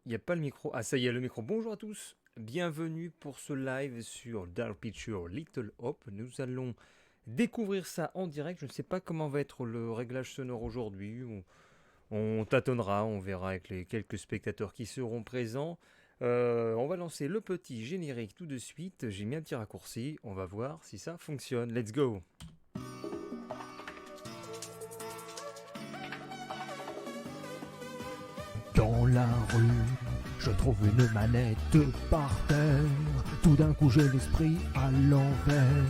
Il n'y a pas le micro. Ah, ça y est, le micro. Bonjour à tous. Bienvenue pour ce live sur Dark Picture Little Hope. Nous allons découvrir ça en direct. Je ne sais pas comment va être le réglage sonore aujourd'hui. On tâtonnera, on verra avec les quelques spectateurs qui seront présents. On va lancer le petit générique tout de suite. J'ai mis un petit raccourci. On va voir si ça fonctionne. Let's go. Dans la rue, je trouve une manette par terre. Tout d'un coup j'ai l'esprit à l'envers.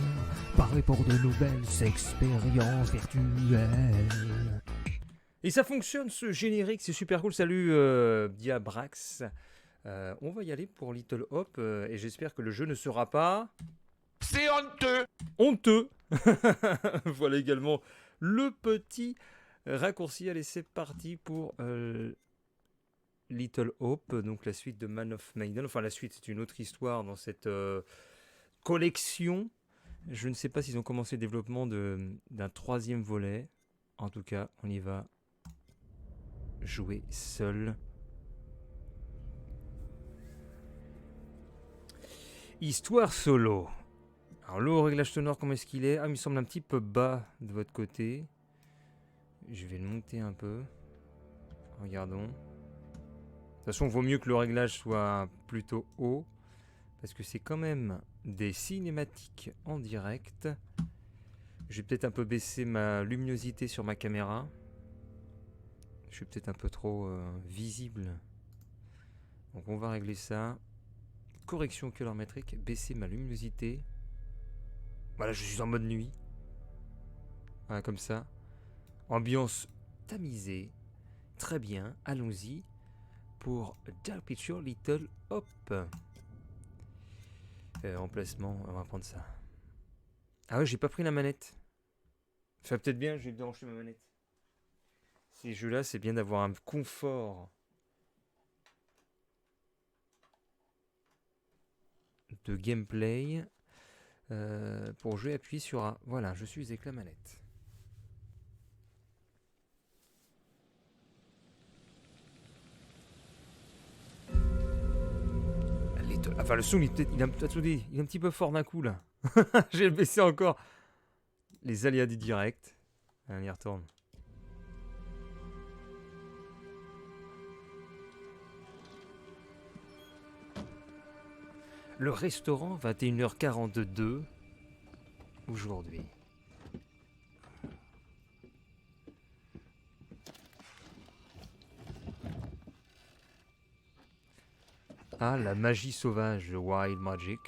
Paré pour de nouvelles expériences virtuelles. Et ça fonctionne ce générique, c'est super cool. Salut Diabrax. On va y aller pour Little Hope et j'espère que le jeu ne sera pas... C'est honteux. Honteux. Voilà également le petit raccourci. Allez, c'est parti pour Little Hope, donc la suite de Man of Medan. Enfin, la suite, c'est une autre histoire dans cette collection. Je ne sais pas s'ils ont commencé le développement d'un troisième volet. En tout cas, on y va jouer seul. Histoire solo. Alors, le réglage sonore, comment est-ce qu'il est? Ah, il me semble un petit peu bas de votre côté. Je vais le monter un peu. Regardons. De toute façon, il vaut mieux que le réglage soit plutôt haut. Parce que c'est quand même des cinématiques en direct. Je vais peut-être un peu baisser ma luminosité sur ma caméra. Je suis peut-être un peu trop visible. Donc on va régler ça. Correction colorimétrique, baisser ma luminosité. Voilà, je suis en mode nuit. Voilà, comme ça. Ambiance tamisée. Très bien, allons-y pour Dark Picture Little Hope. Emplacement, on va prendre ça. Ah ouais, j'ai pas pris la manette. Ça va peut-être bien, je vais débrancher ma manette. Ces jeux-là, c'est bien d'avoir un confort de gameplay. Pour jouer, appuyer sur A. Voilà, je suis avec la manette. Enfin, le son, il est un petit peu fort d'un coup, là. J'ai baissé encore. Les aléas du direct. On y retourne. Le restaurant, 21h42, aujourd'hui. Ah, la magie sauvage, le Wild Magic.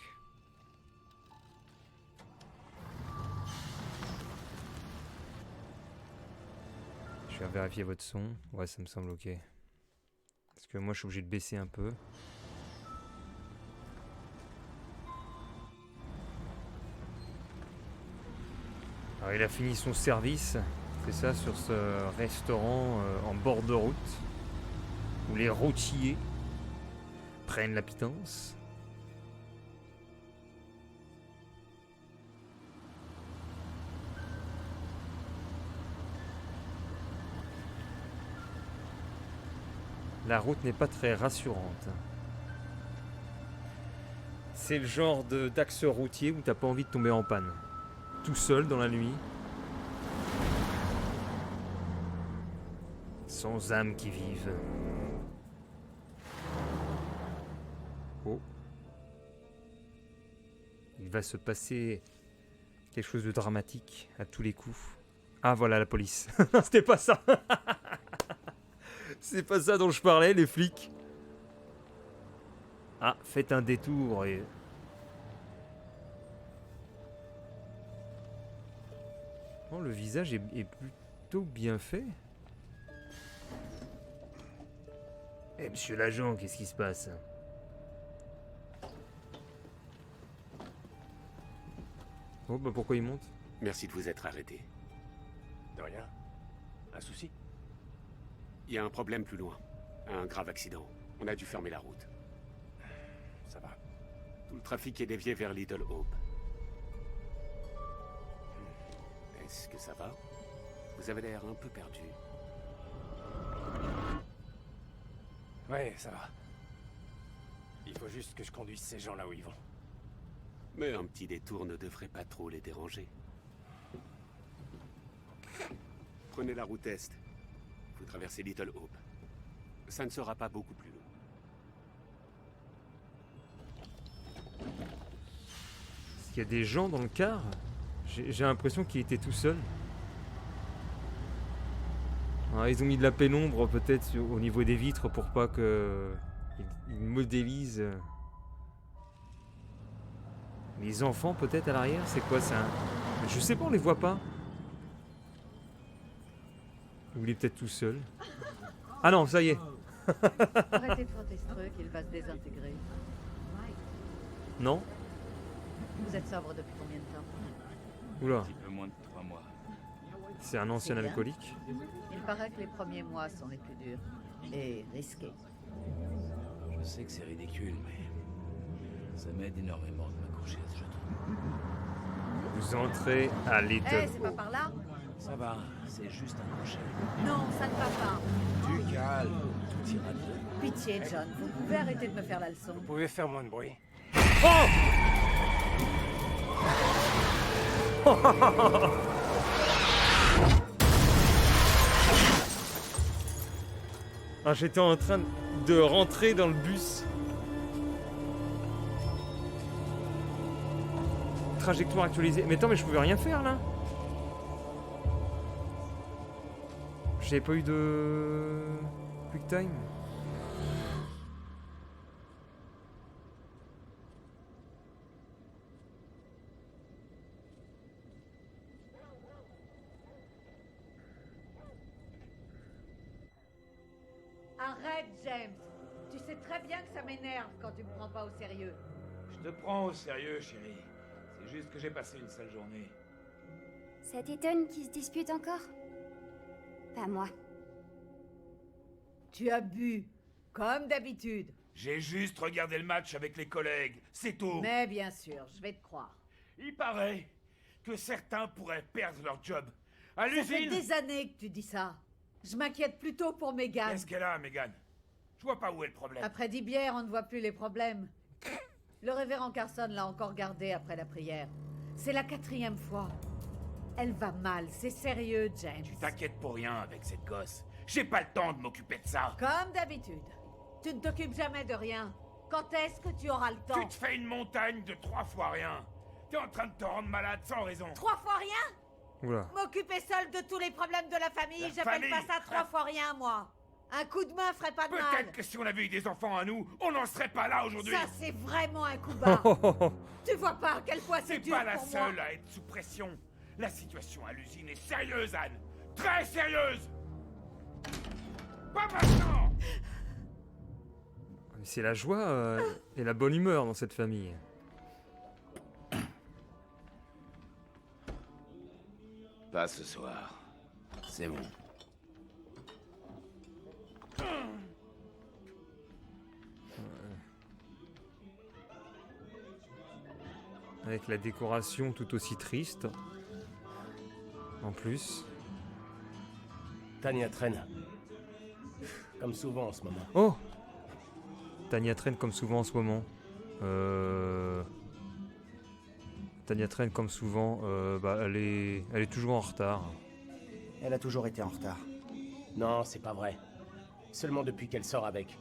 Je vais vérifier votre son. Ouais, ça me semble ok. Parce que moi, je suis obligé de baisser un peu. Alors, il a fini son service, c'est ça, sur ce restaurant en bord de route, où les routiers prennent la pitance. La route n'est pas très rassurante. C'est le genre d'axe routier où t'as pas envie de tomber en panne. Tout seul dans la nuit. Sans âme qui vive. Oh. Il va se passer quelque chose de dramatique à tous les coups. Ah voilà la police. C'était pas ça. C'est pas ça dont je parlais, les flics. Ah, faites un détour et... Oh, le visage est plutôt bien fait. Eh, monsieur l'agent, qu'est-ce qui se passe? Oh, bah pourquoi il monte? Merci de vous être arrêté. De rien. Un souci? Il y a un problème plus loin. Un grave accident. On a dû fermer la route. Ça va. Tout le trafic est dévié vers Little Hope. Est-ce que ça va? Vous avez l'air un peu perdu. Ouais, ça va. Il faut juste que je conduise ces gens là où ils vont. Mais un petit détour ne devrait pas trop les déranger. Prenez la route est. Vous traversez Little Hope. Ça ne sera pas beaucoup plus long. Est-ce qu'il y a des gens dans le car? J'ai l'impression qu'il était tout seul. Ah, ils ont mis de la pénombre peut-être au niveau des vitres pour pas que ils modélisent les enfants peut-être à l'arrière. C'est quoi ça? Je sais pas, on les voit pas. Ou il est peut-être tout seul. Ah non, ça y est. Arrêtez de frotter ce truc, il va se désintégrer. Non? Vous êtes sobre depuis combien de temps? Oula, Un petit peu moins de 3 mois. c'est un ancien C'est bien. alcoolique. Il paraît que les premiers mois sont les plus durs. Et risqués. Je sais que c'est ridicule, mais ça m'aide énormément de m'accrocher à ce jeu. Vous entrez à Eh, Little c'est pas par là? Ça va, c'est juste un crochet. Non, ça ne va pas. Du calme, tout ira bien. Pitié, John, vous pouvez arrêter de me faire la leçon. Vous pouvez faire moins de bruit. Ah, j'étais en train de rentrer dans le bus. Trajectoire actualisée. Mais attends, mais je pouvais rien faire là. J'avais pas eu de quick time. Arrête, James. Tu sais très bien que ça m'énerve quand tu me prends pas au sérieux. Je te prends au sérieux, chérie. C'est juste que j'ai passé une sale journée. Ça t'étonne qu'ils se disputent encore? Pas moi. Tu as bu, comme d'habitude. J'ai juste regardé le match avec les collègues, c'est tout. Mais bien sûr, je vais te croire. Il paraît que certains pourraient perdre leur job. À Ça fait l'usine. des années que tu dis ça. Je m'inquiète plutôt pour Megan. Qu'est-ce qu'elle a, Megan? Je vois pas où est le problème. Après 10 bières, on ne voit plus les problèmes. Le révérend Carson l'a encore gardée après la prière. C'est la 4e fois. Elle va mal, c'est sérieux, James. Tu t'inquiètes pour rien avec cette gosse. J'ai pas le temps de m'occuper de ça. Comme d'habitude. Tu ne t'occupes jamais de rien. Quand est-ce que tu auras le temps? Tu te fais une montagne de 3 fois rien. T'es en train de te rendre malade sans raison. 3 fois rien? Oula. M'occuper seule de tous les problèmes de la famille, La j'appelle famille. pas ça 3 fois rien, moi. Un coup de main ferait pas de mal. Peut-être que si on avait eu des enfants à nous, on n'en serait pas là aujourd'hui. Ça, c'est vraiment un coup bas. Tu vois pas à quel point c'est C'est dur pas la pour seule moi. à être sous pression. La situation à l'usine est sérieuse, Anne. Très sérieuse. Pas maintenant. Mais c'est la joie et la bonne humeur dans cette famille. Pas ce soir. C'est bon. Avec la décoration tout aussi triste. En plus. Tania traîne. Comme souvent en ce moment. Oh! Tania traîne comme souvent en ce moment. Tania traîne comme souvent. Bah, elle est toujours en retard. Elle a toujours été en retard. Non, c'est pas vrai. Seulement depuis qu'elle sort avec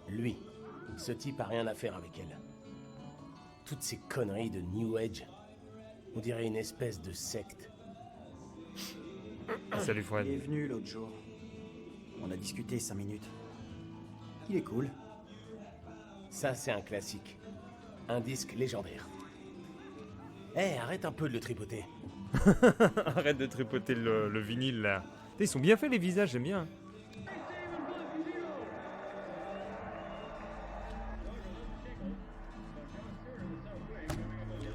lui. Ce type a rien à faire avec elle. Toutes ces conneries de New Age. On dirait une espèce de secte. Salut Fred. Il est venu l'autre jour. On a discuté 5 minutes. Il est cool. Ça, c'est un classique. Un disque légendaire. Eh, arrête un peu de le tripoter. Arrête de tripoter le vinyle là. Ils sont bien faits les visages, j'aime bien.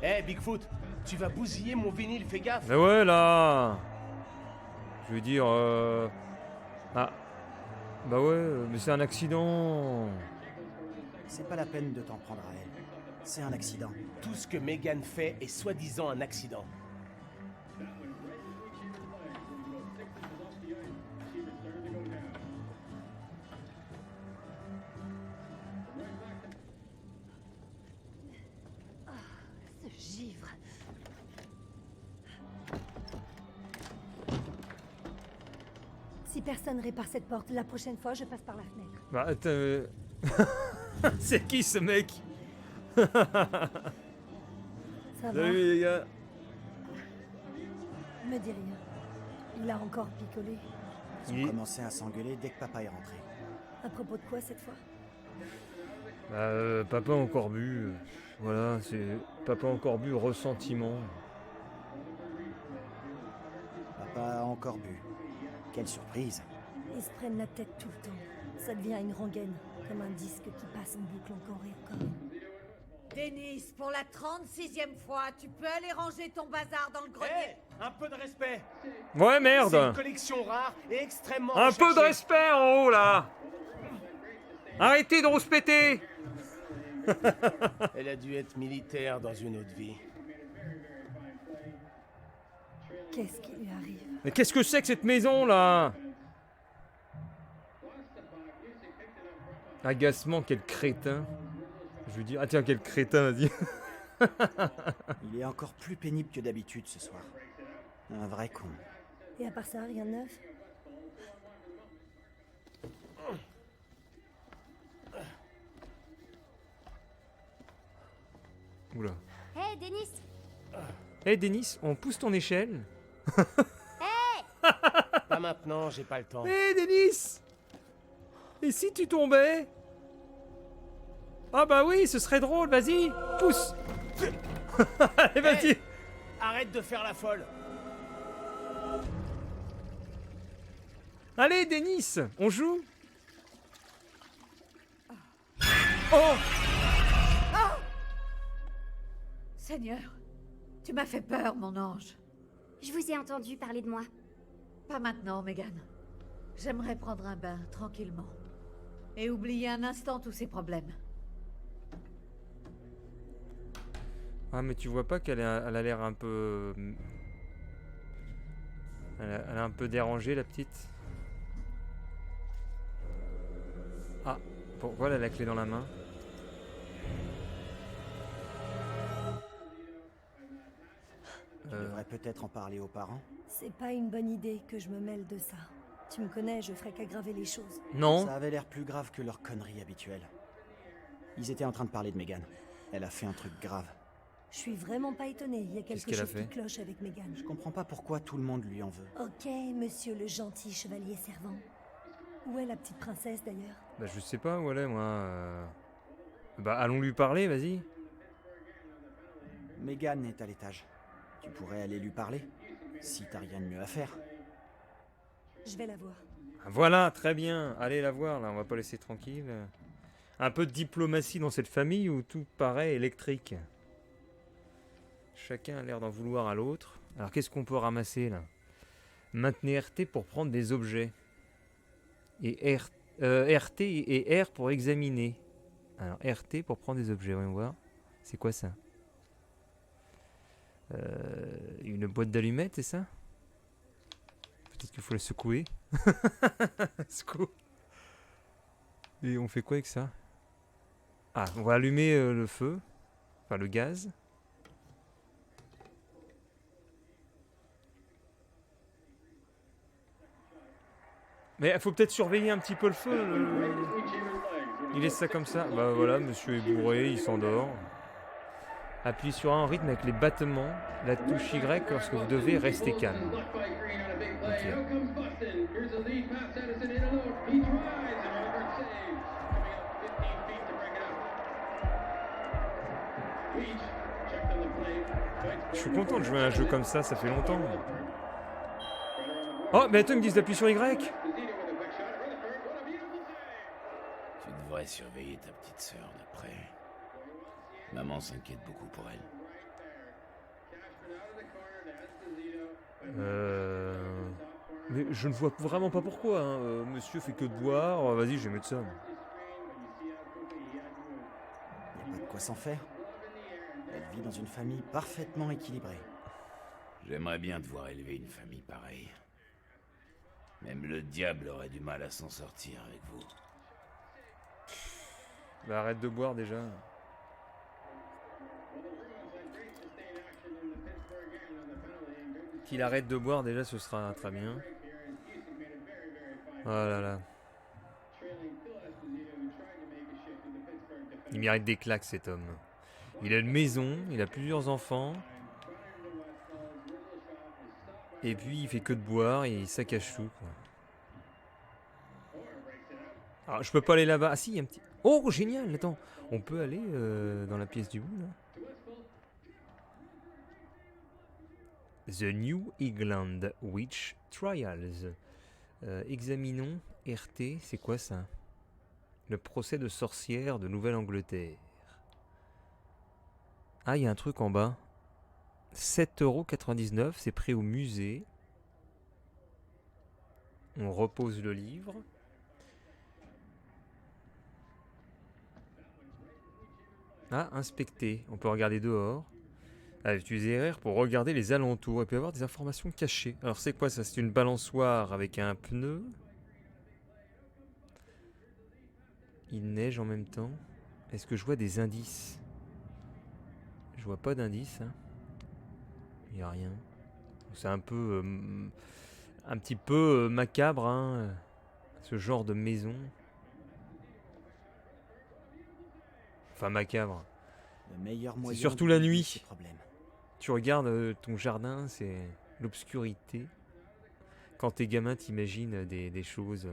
Eh, Bigfoot, tu vas bousiller mon vinyle, fais gaffe. Mais ouais là. Je veux dire. Ah. Bah ouais, mais c'est un accident. C'est pas la peine de t'en prendre à elle. C'est un accident. Tout ce que Megan fait est soi-disant un accident. Si personne répare cette porte, la prochaine fois, je passe par la fenêtre. Bah, c'est qui ce mec? Ça va? Salut les gars. Me dis rien. Il a encore picolé. Ils ont commencé à s'engueuler dès que papa est rentré. À propos de quoi cette fois? Bah, papa a encore bu. Voilà, c'est... Papa a encore bu ressentiment. Papa a encore bu. Quelle surprise. Ils se prennent la tête tout le temps. Ça devient une rengaine, comme un disque qui passe en boucle encore et encore. Denis, pour la 36e fois, tu peux aller ranger ton bazar dans le grenier. Hé, un peu de respect. Ouais, C'est une merde. collection rare et extrêmement Un peu de recherchée. respect en haut, là. Arrêtez de rouspéter. Elle a dû être militaire dans une autre vie. Qu'est-ce qui lui arrive? Mais qu'est-ce que c'est que cette maison, là? Agacement, quel crétin. Je veux dire... Ah tiens, quel crétin, vas-y. Il est encore plus pénible que d'habitude ce soir. Un vrai con. Et à part ça, rien de neuf? Oula. Hé, Denis! Hé, Denis, on pousse ton échelle. Pas maintenant, j'ai pas le temps. Hé, Denis! Et si tu tombais? Ah bah oui, ce serait drôle, vas-y, pousse. Allez, vas-y. Hey, arrête de faire la folle. Allez, Denis, on joue. Oh! Seigneur, tu m'as fait peur, mon ange. Je vous ai entendu parler de moi. Pas maintenant, Megan. J'aimerais prendre un bain, tranquillement. Et oublier un instant tous ces problèmes. Ah, mais tu vois pas qu'elle elle a l'air un peu... Elle a un peu dérangée, la petite. Ah, bon, voilà la clé dans la main. Tu devrais peut-être en parler aux parents. C'est pas une bonne idée que je me mêle de ça. Tu me connais, je ferais qu'aggraver les choses. Non. Ça avait l'air plus grave que leur connerie habituelle. Ils étaient en train de parler de Megan. Elle a fait un truc grave. Je suis vraiment pas étonnée, il y a Qu'est-ce quelque qu'elle a chose fait qui cloche avec Megan. Je comprends pas pourquoi tout le monde lui en veut. Ok, monsieur le gentil chevalier servant. Où est la petite princesse d'ailleurs? Bah, je sais pas où elle est, moi. Bah, allons lui parler, vas-y. Megan est à l'étage. Tu pourrais aller lui parler, si t'as rien de mieux à faire. Je vais la voir. Voilà, très bien. Allez la voir, là, on va pas laisser tranquille. Un peu de diplomatie dans cette famille où tout paraît électrique. Chacun a l'air d'en vouloir à l'autre. Alors, qu'est-ce qu'on peut ramasser, là? Maintenez RT pour prendre des objets. Et RT et R pour examiner. Alors, RT pour prendre des objets, voyons voir. C'est quoi ça? Une boîte d'allumettes, c'est ça? Peut-être qu'il faut la secouer. Secoue. Et on fait quoi avec ça? Ah, on va allumer le feu. Enfin, le gaz. Mais il faut peut-être surveiller un petit peu le feu. Il laisse ça comme ça. Bah voilà, monsieur est bourré, il s'endort. Appuyez sur un rythme avec les battements, la touche Y lorsque vous devez rester calme. Ok. Je suis content de jouer à un jeu comme ça fait longtemps. Oh, mais attends, ils me disent d'appuyer sur Y. Tu devrais surveiller ta petite sœur de près. Maman s'inquiète beaucoup pour elle. Mais je ne vois vraiment pas pourquoi. Hein. Monsieur fait que de boire. Vas-y, je vais mettre ça. Y a pas de quoi s'en faire. Elle vit dans une famille parfaitement équilibrée. J'aimerais bien te voir élever une famille pareille. Même le diable aurait du mal à s'en sortir avec vous. Bah arrête de boire déjà. Qu'il arrête de boire déjà, ce sera très bien. Oh là là. Il mérite des claques cet homme. Il a une maison, il a plusieurs enfants. Et puis il fait que de boire et il saccage tout, quoi. Alors je peux pas aller là-bas. Ah si, il y a un petit... Oh génial, attends. On peut aller dans la pièce du bout là. The New England Witch Trials. Examinons RT, c'est quoi ça? Le procès de sorcière de Nouvelle-Angleterre. Ah, il y a un truc en bas. 7,99 €, c'est prêt au musée. On repose le livre. Ah, inspecter. On peut regarder dehors. Ah, utiliser RR pour regarder les alentours. Il peut y avoir des informations cachées. Alors c'est quoi ça? C'est une balançoire avec un pneu. Il neige en même temps. Est-ce que je vois des indices? Je vois pas d'indices. Hein. Il n'y a rien. C'est un peu... un petit peu macabre, hein, ce genre de maison. Enfin macabre. C'est surtout la nuit. Tu regardes ton jardin, c'est l'obscurité. Quand t'es gamin, t'imagines des choses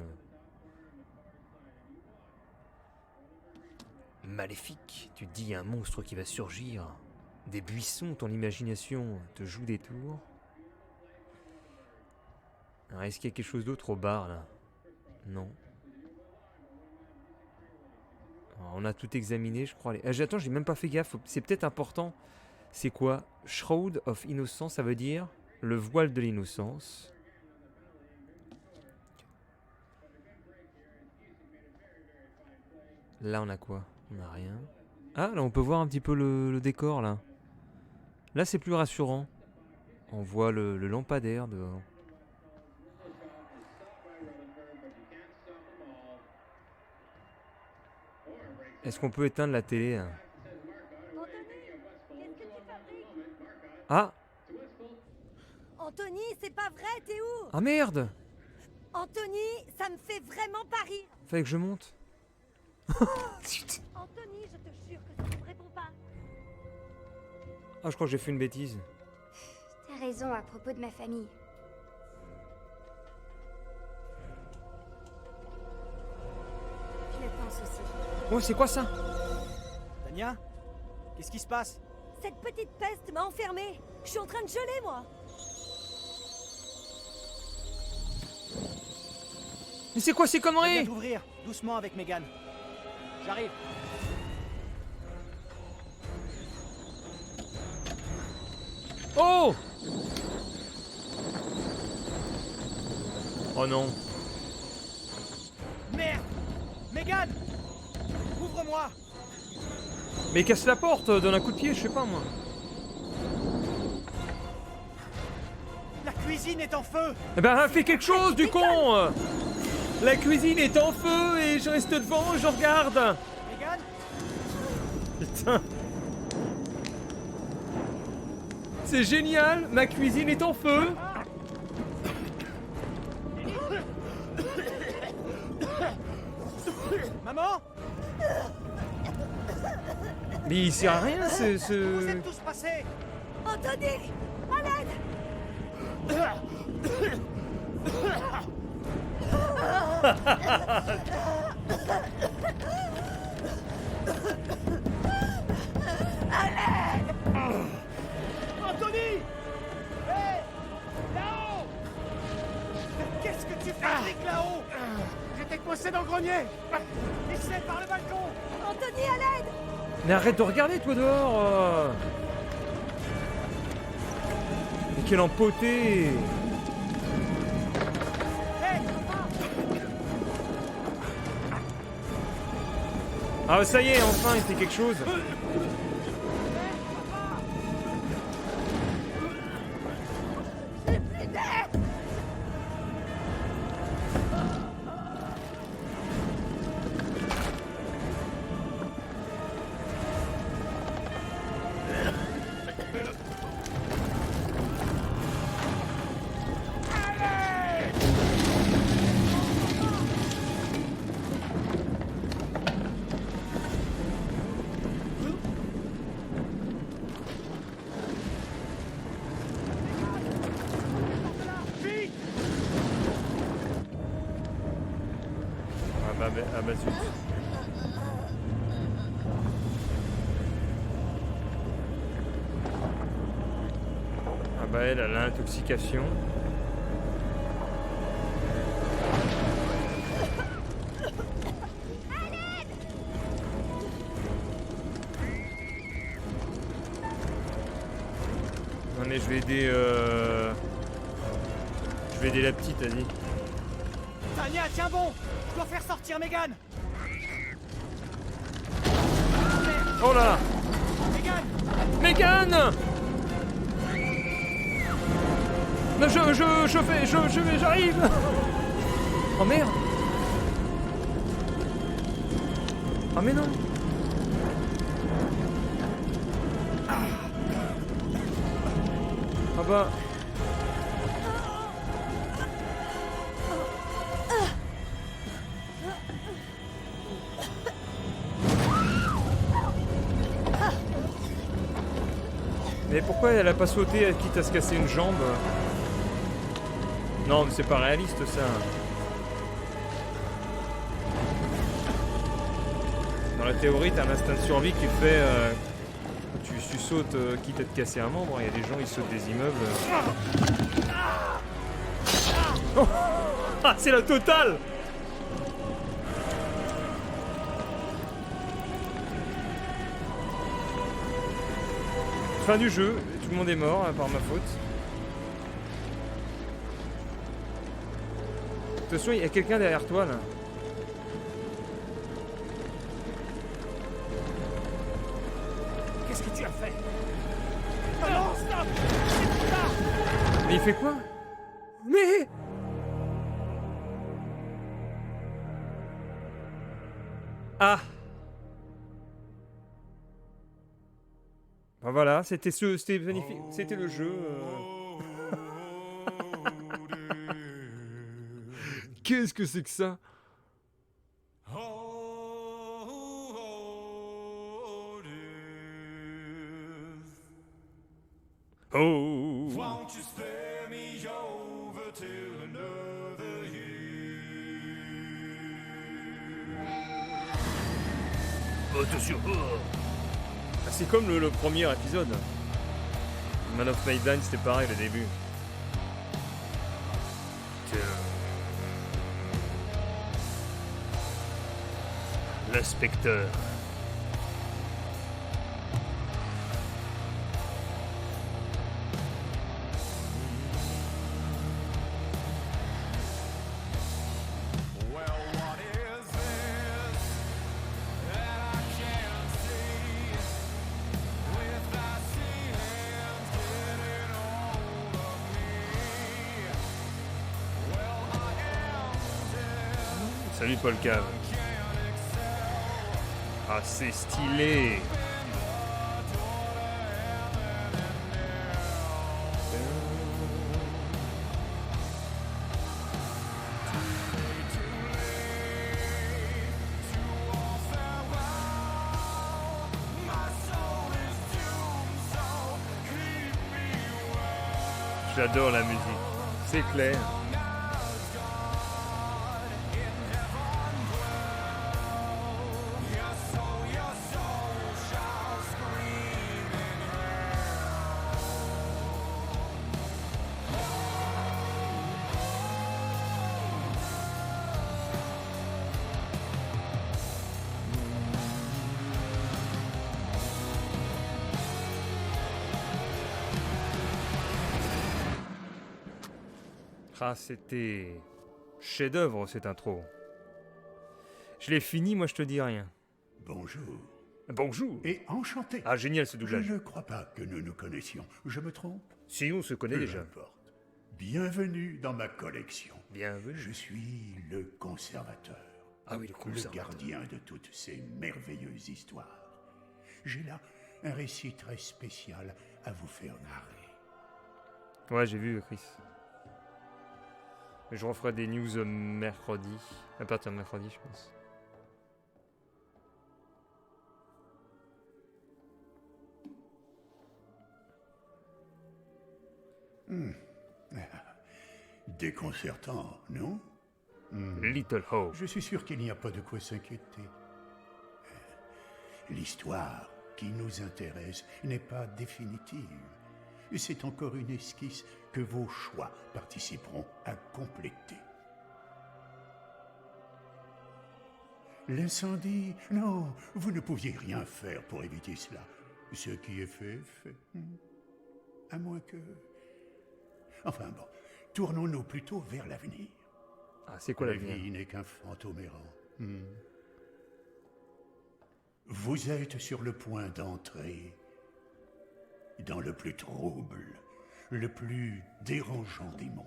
maléfiques. Tu te dis, il y a un monstre qui va surgir. Des buissons, ton imagination te joue des tours. Alors, est-ce qu'il y a quelque chose d'autre au bar, là? Non. Alors, on a tout examiné, je crois. Attends, j'ai même pas fait gaffe. C'est peut-être important. C'est quoi? Shroud of Innocence, ça veut dire le voile de l'innocence. Là, on a quoi? On n'a rien. Ah, là, on peut voir un petit peu le décor, là. Là, c'est plus rassurant. On voit le lampadaire dehors. Est-ce qu'on peut éteindre la télé, hein? Ah! Anthony, c'est pas vrai, t'es où? Ah merde! Anthony, ça me fait vraiment pas rire. Fallait que je monte. Anthony, je te jure que ça me répond pas. Ah, je crois que j'ai fait une bêtise. T'as raison à propos de ma famille. Je le pense aussi. Oh, c'est quoi ça? Tania? Qu'est-ce qui se passe? Cette petite peste m'a enfermée. Je suis en train de geler, moi. Mais c'est quoi ces Je viens conneries? d'ouvrir, doucement avec Megan. J'arrive. Oh! Oh non. Merde! Megan! Ouvre-moi! Mais casse la porte, donne un coup de pied, je sais pas moi. La cuisine est en feu! Eh ben, fais quelque chose du con! La cuisine est en feu et je reste devant, je regarde. Megan? Putain. C'est génial, ma cuisine est en feu. Maman? Mais il sert à rien Vous êtes tous passés! Anthony, à l'aide! Anthony! Hé! Là-haut! Qu'est-ce que tu fais avec là-haut? J'étais coincé dans le grenier. Essaie par le balcon! Anthony, à l'aide! Mais arrête de regarder toi dehors. Mais quel empoté. Hé, papa! Ah ça y est, enfin il fait quelque chose. Ah bah zut. Ah bah elle a l'intoxication. Non mais je vais aider la petite, vas-y. Tania, tiens bon! Je dois faire sortir Megan! Oh là là! Megan! Megan! Mais j'arrive! Oh merde! Oh mais non! Ah bah... Mais pourquoi elle a pas sauté quitte à se casser une jambe? Non mais c'est pas réaliste ça. Dans la théorie t'as un instinct de survie qui fait... tu sautes quitte à te casser un membre, il y a des gens ils sautent des immeubles. Oh ah c'est la totale! Fin du jeu, tout le monde est mort par ma faute. Attention, il y a quelqu'un derrière toi là. Qu'est-ce que tu as fait? Non, stop! Mais il fait quoi? Mais... Ah! Ben voilà, c'était magnifique, c'était le jeu. Qu'est-ce que c'est que ça? Oh. Won't you spare me over till another year? Attention. Ah, c'est comme le premier épisode. Man of Medan, c'était pareil le début. L'inspecteur. Salut Paul Cave. Ah c'est stylé. J'adore la musique, c'est clair. Ah, c'était chef-d'œuvre cette intro. Je l'ai fini, moi je te dis rien. Bonjour. Bonjour. Et enchanté. Ah, génial ce doublage. Je ne crois pas que nous nous connaissions. Je me trompe? Si, on se connaît Peu déjà. importe. Bienvenue dans ma collection. Bienvenue. Je suis le conservateur. Ah oui, le conservateur. Le gardien de toutes ces merveilleuses histoires. J'ai là un récit très spécial à vous faire narrer. Ouais, j'ai vu, Chris. Je referai des news mercredi. À partir de mercredi, je pense. Déconcertant, non? Little Hope. Je suis sûr qu'il n'y a pas de quoi s'inquiéter. L'histoire qui nous intéresse n'est pas définitive. C'est encore une esquisse que vos choix participeront à compléter. L'incendie, non, vous ne pouviez rien faire pour éviter cela. Ce qui est fait, est fait. À moins que... Enfin bon, tournons-nous plutôt vers l'avenir. Ah, c'est quoi La l'avenir? vie n'est qu'un fantôme errant. Vous êtes sur le point d'entrer dans le plus trouble, le plus dérangeant des mondes.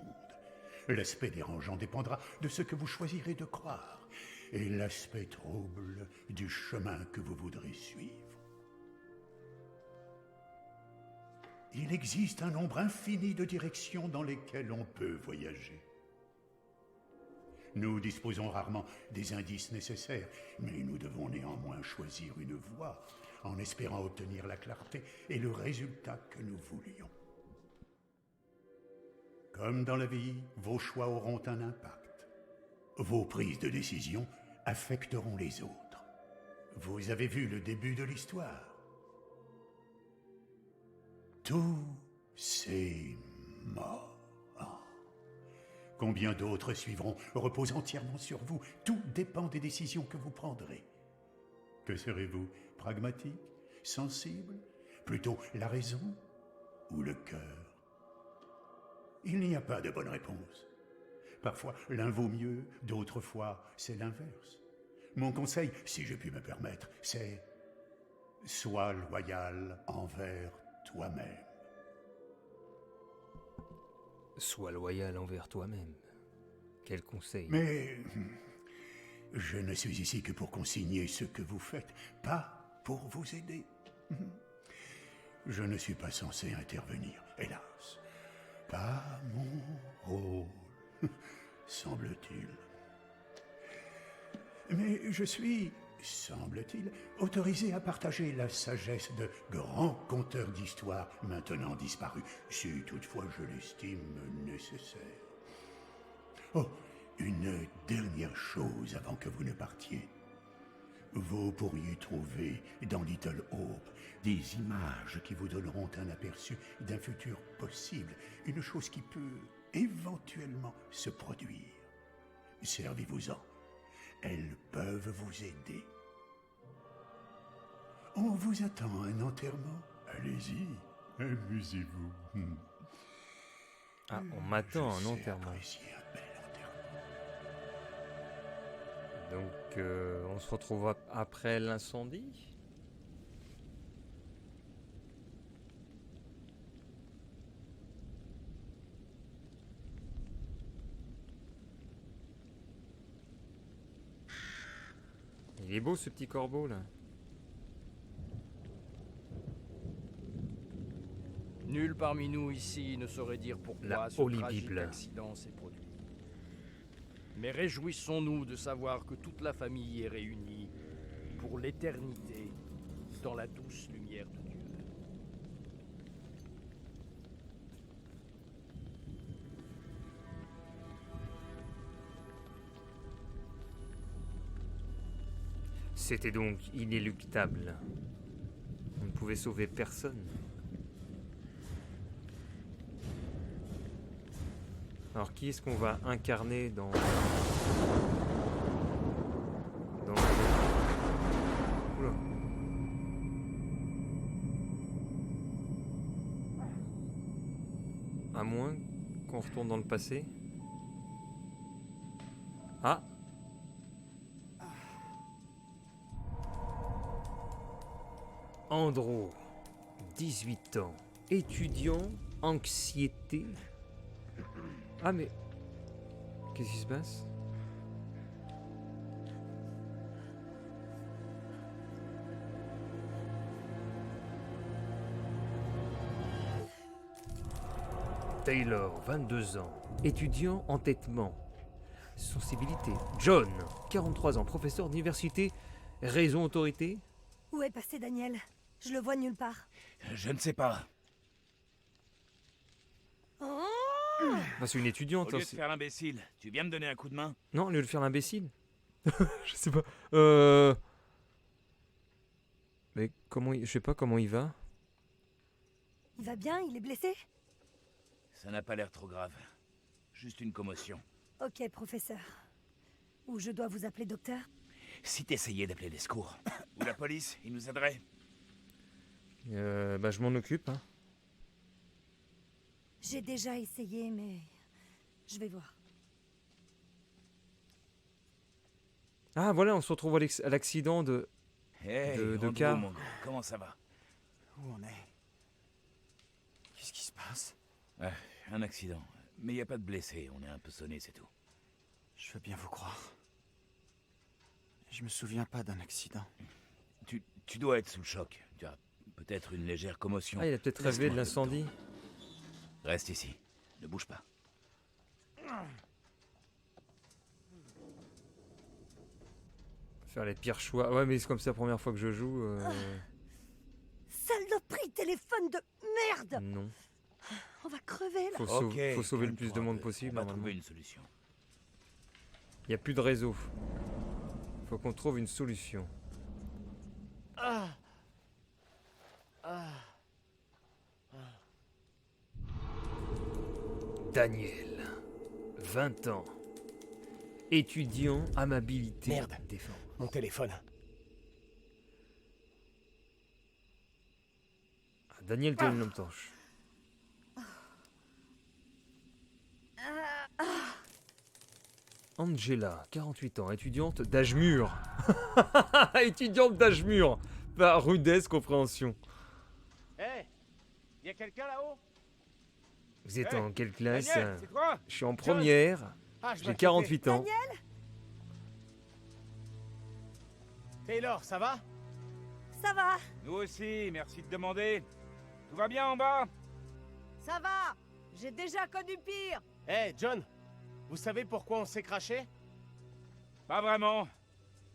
L'aspect dérangeant dépendra de ce que vous choisirez de croire, et l'aspect trouble du chemin que vous voudrez suivre. Il existe un nombre infini de directions dans lesquelles on peut voyager. Nous disposons rarement des indices nécessaires, mais nous devons néanmoins choisir une voie en espérant obtenir la clarté et le résultat que nous voulions. Comme dans la vie, vos choix auront un impact. Vos prises de décision affecteront les autres. Vous avez vu le début de l'histoire. Tout c'est mort. Combien d'autres suivront repose entièrement sur vous. Tout dépend des décisions que vous prendrez. Que serez-vous? Pragmatique? Sensible? Plutôt la raison ou le cœur? Il n'y a pas de bonne réponse. Parfois, l'un vaut mieux, d'autres fois, c'est l'inverse. Mon conseil, si je puis me permettre, c'est « Sois loyal envers toi-même ». Sois loyal envers toi-même. Quel conseil. Mais je ne suis ici que pour consigner ce que vous faites, pas pour vous aider. Je ne suis pas censé intervenir, hélas. Pas mon rôle, semble-t-il. Mais je suis, semble-t-il, autorisé à partager la sagesse de grands conteurs d'histoires maintenant disparus, si toutefois je l'estime nécessaire. Oh, une dernière chose avant que vous ne partiez. Vous pourriez trouver dans Little Hope des images qui vous donneront un aperçu d'un futur possible, une chose qui peut éventuellement se produire. Servez-vous-en. Elles peuvent vous aider. On vous attend à un enterrement. Allez-y, amusez-vous. Ah, on m'attend à un enterrement. Donc, on se retrouve après l'incendie. Il est beau ce petit corbeau là. Nul parmi nous ici ne saurait dire pourquoi ce tragique accident s'est produit. Mais réjouissons-nous de savoir que toute la famille est réunie pour l'éternité dans la douce lumière de Dieu. C'était donc inéluctable. On ne pouvait sauver personne. Alors qui est-ce qu'on va incarner dans... Oula. À moins qu'on retourne dans le passé. Ah! Andro, 18 ans, étudiant, anxiété. Ah mais... Qu'est-ce qui se passe? Taylor, 22 ans, étudiant, entêtement. Sensibilité. John, 43 ans, professeur d'université. Raison, autorité. Où est passé Daniel? Je le vois nulle part. Je ne sais pas. Oh Enfin, c'est une étudiante. Au lieu de aussi. faire l'imbécile, tu viens me donner un coup de main? Non, au lieu de faire l'imbécile. Je sais pas. Mais comment je sais pas comment il va. Il va bien? Il est blessé? Ça n'a pas l'air trop grave. Juste une commotion. Ok, professeur. Ou je dois vous appeler docteur? Si t'essayais d'appeler les secours. Ou la police, ils nous aideraient. Bah je m'en occupe. Hein. J'ai déjà essayé, mais... je vais voir. Ah voilà, on se retrouve à l'accident de... Hey, de Andrew, car. mon gars, comment ça va? Où on est? Qu'est-ce qui se passe? Ouais, un accident. Mais y a pas de blessés, on est un peu sonné, c'est tout. Je veux bien vous croire. Je me souviens pas d'un accident. Tu dois être sous le choc. Tu as peut-être une légère commotion. Ah, il a peut-être rêvé de l'incendie. Reste ici. Ne bouge pas. Faire les pires choix. Ouais, mais c'est comme c'est la première fois que je joue. Saloperie téléphone de merde! Non. On va crever là! Faut sauver le plus de monde possible. On va normalement. trouver une solution. Il n'y a plus de réseau. Faut qu'on trouve une solution. Daniel, 20 ans. Étudiant amabilité. Merde. Défense. Mon téléphone. Daniel tient une lampe torche. Angela, 48 ans, étudiante d'âge mûr. Étudiante d'âge mûr. Par rudesse, compréhension. Hé, y a quelqu'un là-haut? Vous êtes Hey, en quelle classe? Daniel, c'est toi? Je suis en première. Ah, J'ai 48 ans. Daniel? Taylor, ça va? Ça va? Nous aussi, merci de demander. Tout va bien en bas? Ça va. J'ai déjà connu pire. Hé, John, vous savez pourquoi on s'est craché? Pas vraiment.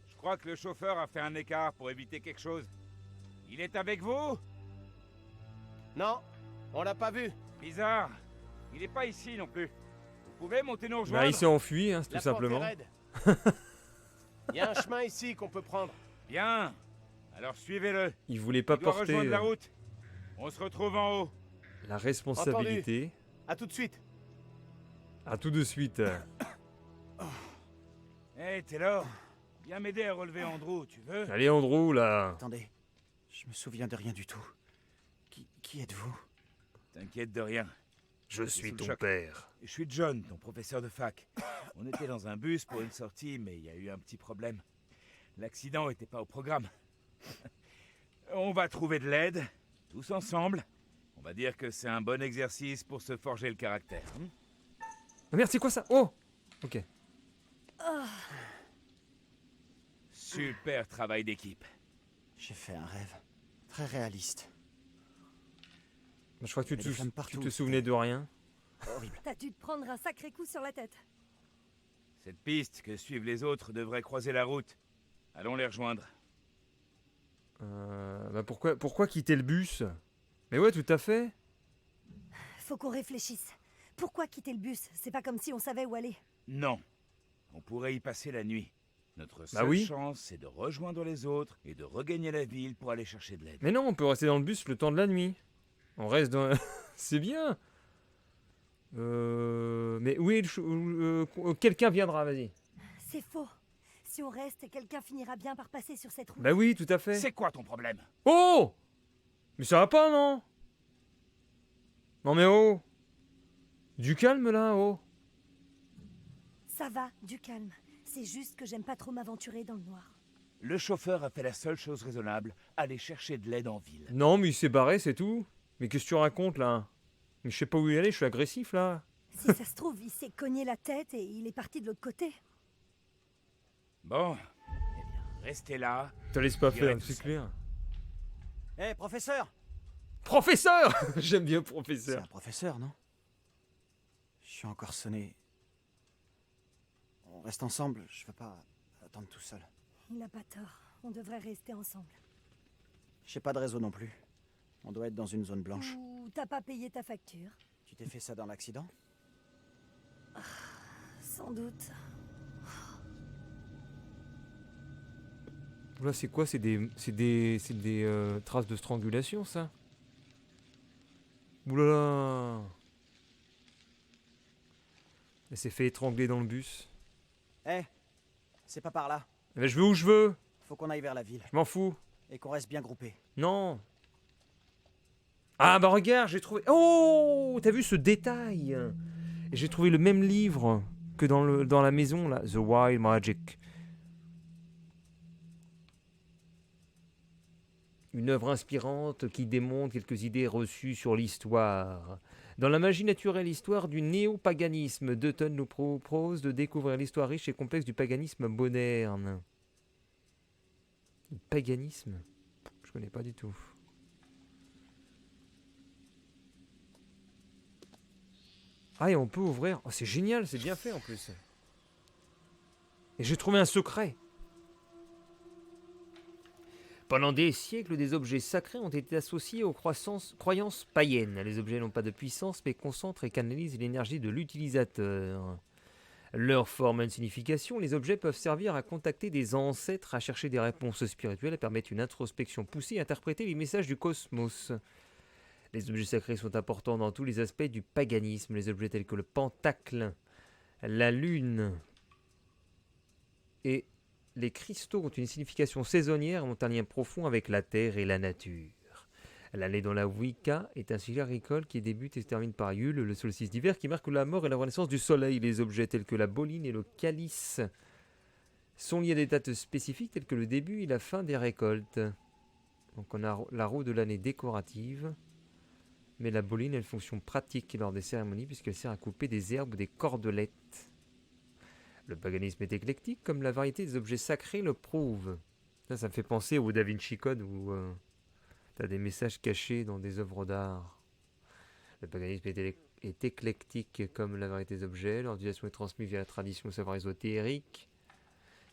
Je crois que le chauffeur a fait un écart pour éviter quelque chose. Il est avec vous? Non, on l'a pas vu. Bizarre. Il est pas ici non plus. Vous pouvez monter nous rejoindre? Bah, il s'est enfui, hein, tout La simplement. porte est raide. Il y a un chemin ici qu'on peut prendre. Bien. Alors suivez-le. Il voulait pas Il doit porter rejoindre la route. On se retrouve en haut. la responsabilité. À tout de suite. À tout de suite. Hé, Taylor. Viens m'aider à relever Andrew, tu veux? Allez, Andrew, là. Attendez, je me souviens de rien du tout. Qui êtes-vous? T'inquiète de rien. Je suis suis sous le ton choc. père. Je suis John, ton professeur de fac. On était dans un bus pour une sortie, mais il y a eu un petit problème. L'accident était pas au programme. On va trouver de l'aide, tous ensemble. On va dire que c'est un bon exercice pour se forger le caractère. Oh merde, c'est quoi ça? Oh! Ok. Super travail d'équipe. J'ai fait un rêve. Très réaliste. Je crois que Il y a des flammes tu partout, te souvenais de rien. Horrible. T'as dû te prendre un sacré coup sur la tête. Cette piste que suivent les autres devrait croiser la route. Allons les rejoindre. Bah pourquoi quitter le bus? Mais ouais, tout à fait. Faut qu'on réfléchisse. Pourquoi quitter le bus? C'est pas comme si on savait où aller. Non. On pourrait y passer la nuit. Notre seule oui. chance, c'est de rejoindre les autres et de regagner la ville pour aller chercher de l'aide. Mais non, on peut rester dans le bus le temps de la nuit. On reste dans... C'est bien. Mais oui, quelqu'un viendra, vas-y. C'est faux. Si on reste, quelqu'un finira bien par passer sur cette route. Bah oui, tout à fait. C'est quoi ton problème? Oh! Mais ça va pas, non? Non mais oh! Du calme là, oh! Ça va, du calme. C'est juste que j'aime pas trop m'aventurer dans le noir. Le chauffeur a fait la seule chose raisonnable, aller chercher de l'aide en ville. Non, mais il s'est barré, c'est tout. Mais qu'est-ce que tu racontes là? Mais je sais pas où y aller, je suis agressif là. Si ça se trouve, il s'est cogné la tête et il est parti de l'autre côté. Bon, eh bien, restez là. Te laisse pas J'irai faire, tout c'est seul. clair. Hé, professeur! Professeur! J'aime bien C'est professeur. un professeur, non? Je suis encore sonné. On reste ensemble, je veux pas attendre tout seul. Il a pas tort. On devrait rester ensemble. J'ai pas de réseau non plus. On doit être dans une zone blanche. Ou t'as pas payé ta facture. Tu t'es fait ça dans l'accident? Sans doute. Là, c'est quoi? C'est des traces de strangulation, ça? Oulala! Elle s'est fait étrangler dans le bus. Eh, c'est pas par là. Eh ben, je vais où je veux! Faut qu'on aille vers la ville. Je m'en fous. Et qu'on reste bien groupés. Non! Ah bah regarde, j'ai trouvé... Oh! T'as vu ce détail? Et j'ai trouvé le même livre que dans la maison, là. The Wild Magic. Une œuvre inspirante qui démontre quelques idées reçues sur l'histoire. Dans La magie naturelle, histoire du néo-paganisme, Dutton nous propose de découvrir l'histoire riche et complexe du paganisme moderne. Le paganisme? Je connais pas du tout. Ah, et on peut ouvrir... Oh, c'est génial, c'est bien fait en plus. Et j'ai trouvé un secret. Pendant des siècles, des objets sacrés ont été associés aux croyances païennes. Les objets n'ont pas de puissance, mais concentrent et canalisent l'énergie de l'utilisateur. Leur forme a une signification. Les objets peuvent servir à contacter des ancêtres, à chercher des réponses spirituelles, à permettre une introspection poussée et à interpréter les messages du cosmos. Les objets sacrés sont importants dans tous les aspects du paganisme. Les objets tels que le pentacle, la lune et les cristaux ont une signification saisonnière et ont un lien profond avec la terre et la nature. L'année dans la Wicca est un cycle agricole qui débute et se termine par Yule, le solstice d'hiver, qui marque la mort et la renaissance du soleil. Les objets tels que la boline et le calice sont liés à des dates spécifiques telles que le début et la fin des récoltes. Donc on a la roue de l'année décorative, mais la boline a une fonction pratique lors des cérémonies puisqu'elle sert à couper des herbes ou des cordelettes. Le paganisme est éclectique, comme la variété des objets sacrés le prouve. Ça me fait penser au Da Vinci Code où tu as des messages cachés dans des œuvres d'art. Le paganisme est éclectique, comme la variété des objets. Leur utilisation est transmise via la tradition au savoir ésotérique.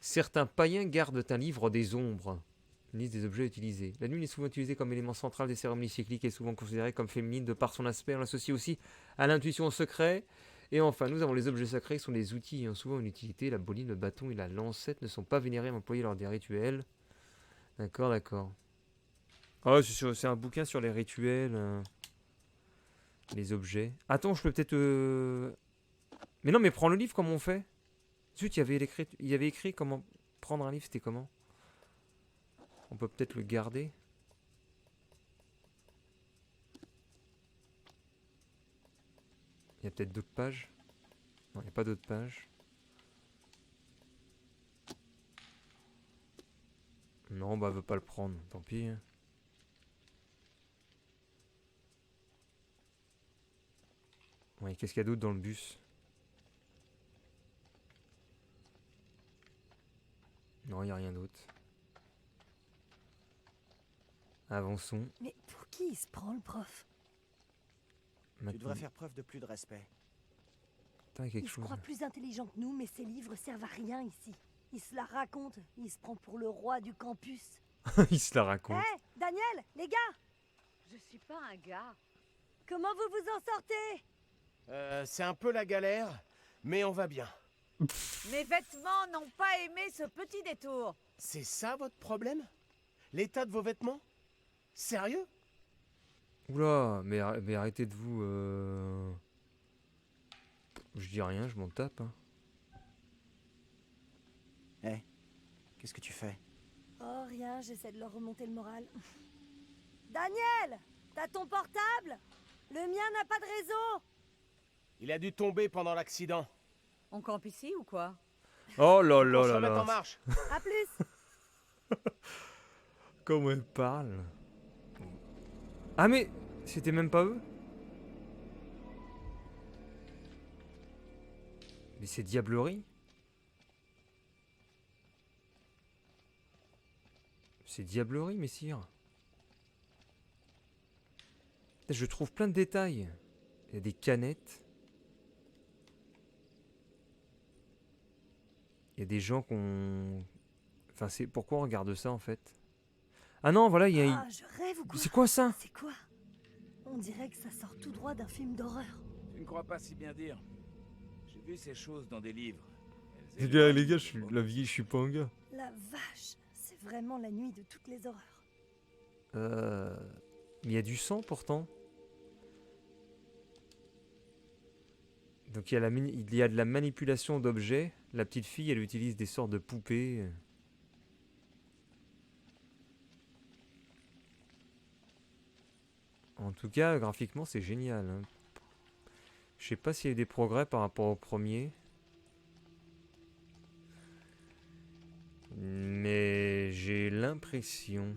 Certains païens gardent un livre des ombres, une liste des objets utilisés. La lune est souvent utilisée comme élément central des cérémonies cycliques et souvent considérée comme féminine de par son aspect. On l'associe aussi à l'intuition au secret. Et enfin, nous avons les objets sacrés qui sont des outils ayant souvent une utilité. La boline, le bâton et la lancette ne sont pas vénérés mais employés lors des rituels. D'accord, d'accord. Oh, c'est un bouquin sur les rituels. Les objets. Attends, je peux peut-être... Mais non, mais prends le livre, comment on fait? Zut, il y avait écrit comment prendre un livre, c'était comment? On peut peut-être le garder. Il y a peut-être d'autres pages. Non, il n'y a pas d'autres pages. Non, bah elle veut pas le prendre, tant pis. Ouais, qu'est-ce qu'il y a d'autre dans le bus? Non, il n'y a rien d'autre. Avançons. Mais pour qui il se prend, le prof? Tu devrais faire preuve de plus de respect. Putain, il y a quelque Il se chose. croit plus intelligent que nous, mais ses livres servent à rien ici. Il se la raconte. Il se prend pour le roi du campus. Il se la raconte. Hé, Daniel, les gars! Je suis pas un gars. Comment vous vous en sortez? C'est un peu la galère, mais on va bien. Mes vêtements n'ont pas aimé ce petit détour. C'est ça votre problème? L'état de vos vêtements? Sérieux? Oula, mais arrêtez de vous... Je dis rien, je m'en tape. Hein. Eh, qu'est-ce que tu fais? Oh, rien, j'essaie de leur remonter le moral. Daniel! T'as ton portable? Le mien n'a pas de réseau! Il a dû tomber pendant l'accident. On campe ici ou quoi? Oh là On là se là remet en là. marche. À plus! Comment elle parle? Ah mais c'était même pas eux? Mais c'est Diablerie? C'est Diablerie, messire. Je trouve plein de détails. Il y a des canettes. Il y a des gens qu'on... Enfin, c'est pourquoi on regarde ça en fait? Ah non, voilà, il y a... Ah, je rêve ou quoi? C'est quoi ça? C'est quoi? On dirait que ça sort tout droit d'un film d'horreur. Tu ne crois pas si bien dire. J'ai vu ces choses dans des livres. Les gars, la vie, je suis pas un gars. La vache, c'est vraiment la nuit de toutes les horreurs. Il y a du sang pourtant. Donc il y a de la manipulation d'objets. La petite fille, elle utilise des sortes de poupées. En tout cas, graphiquement, c'est génial. Hein. Je sais pas s'il y a eu des progrès par rapport au premier. Mais j'ai l'impression...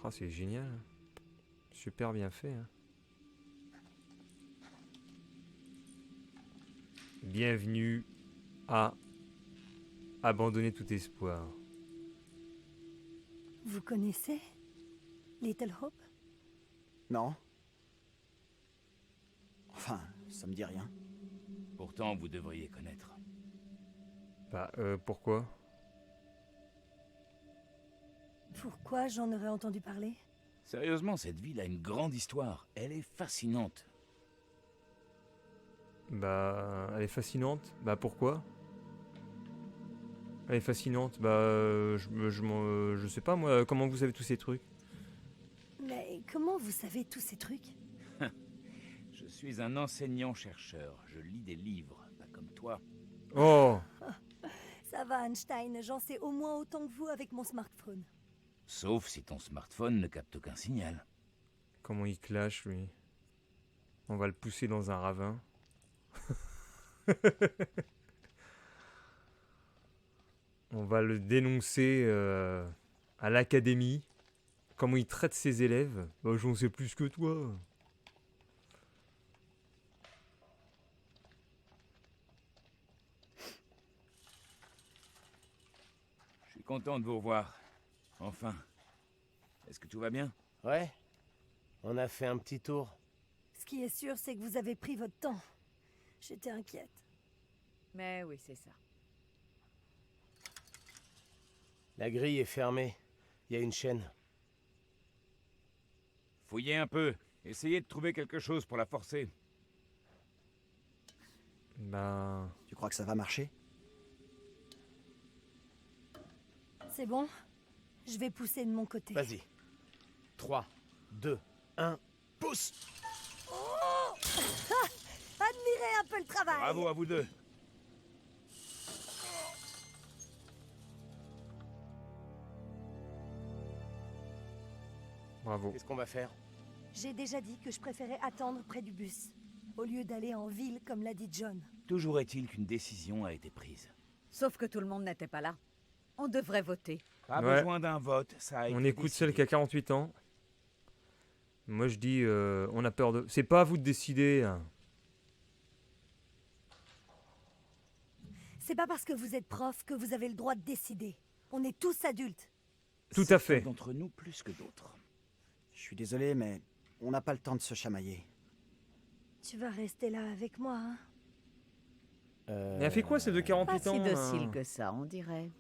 Ah, c'est génial. Super bien fait. Hein. Bienvenue à abandonner tout espoir. Vous connaissez Little Hope? Non. Enfin, ça me dit rien. Pourtant, vous devriez connaître. Bah, pourquoi? Pourquoi j'en aurais entendu parler? Sérieusement, cette ville a une grande histoire. Elle est fascinante. Bah, elle est fascinante. Bah, pourquoi? Elle est fascinante. Bah, je sais pas, moi, comment vous savez tous ces trucs? Mais comment vous savez tous ces trucs? Je suis un enseignant-chercheur. Je lis des livres, pas comme toi. Oh! Ça va, Einstein, j'en sais au moins autant que vous avec mon smartphone. Sauf si ton smartphone ne capte aucun signal. Comment il clash, lui? On va le pousser dans un ravin. On va le dénoncer à l'académie. Comment il traite ses élèves. Bah, j'en sais plus que toi. Je suis content de vous revoir. Enfin. Est-ce que tout va bien? Ouais. On a fait un petit tour. Ce qui est sûr, c'est que vous avez pris votre temps. J'étais inquiète. Mais oui, c'est ça. La grille est fermée. Il y a une chaîne. Fouillez un peu. Essayez de trouver quelque chose pour la forcer. Bah... Tu crois que ça va marcher? C'est bon? Je vais pousser de mon côté. Vas-y. 3, 2, 1, pousse! Oh admirez un peu le travail! Bravo à vous deux. Bravo. Qu'est-ce qu'on va faire? J'ai déjà dit que je préférais attendre près du bus, au lieu d'aller en ville comme l'a dit John. Toujours est-il qu'une décision a été prise. Sauf que tout le monde n'était pas là. On devrait voter. Pas Ouais. besoin d'un vote, ça a On été écoute décidé. celle qui a 48 ans. Moi, je dis, on a peur de... C'est pas à vous de décider. Hein. C'est pas parce que vous êtes prof que vous avez le droit de décider. On est tous adultes. Tout à Certains fait. d'entre nous plus que d'autres. Je suis désolé, mais on n'a pas le temps de se chamailler. Tu vas rester là avec moi, hein? Mais elle fait quoi, celle de 48 Pas ans si là docile que ça, on dirait.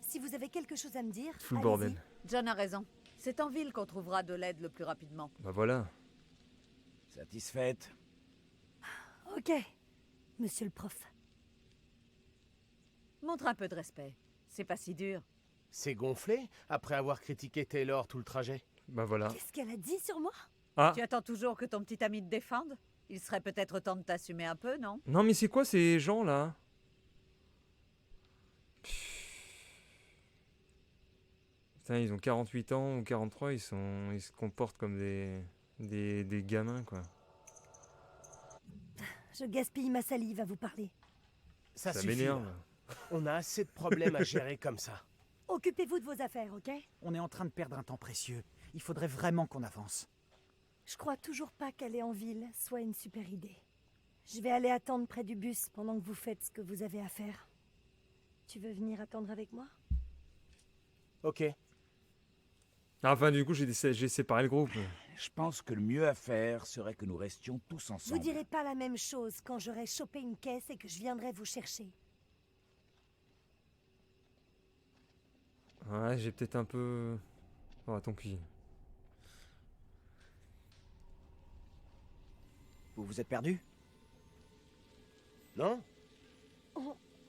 Si vous avez quelque chose à me dire, Fous le allez-y. bordel. John a raison. C'est en ville qu'on trouvera de l'aide le plus rapidement. Bah voilà. Satisfaite? Ok, monsieur le prof. Montre un peu de respect. C'est pas si dur. C'est gonflé après avoir critiqué Taylor tout le trajet. Bah voilà. Qu'est-ce qu'elle a dit sur moi? Ah. Tu attends toujours que ton petit ami te défende? Il serait peut-être temps de t'assumer un peu, non? Non, mais c'est quoi ces gens là? Putain, ils ont 48 ans ou 43, ils se comportent comme des gamins, quoi. Je gaspille ma salive à vous parler. Ça Ça suffit. m'énerve. là. On a assez de problèmes à gérer comme ça. Occupez-vous de vos affaires, ok? On est en train de perdre un temps précieux. Il faudrait vraiment qu'on avance. Je crois toujours pas qu'aller en ville soit une super idée. Je vais aller attendre près du bus pendant que vous faites ce que vous avez à faire. Tu veux venir attendre avec moi? Ok. Enfin, du coup, j'ai séparé le groupe. Je pense que le mieux à faire serait que nous restions tous ensemble. Vous direz pas la même chose quand j'aurai chopé une caisse et que je viendrai vous chercher. Ouais, j'ai peut-être un peu... Oh, tant pis. Vous vous êtes perdu? non?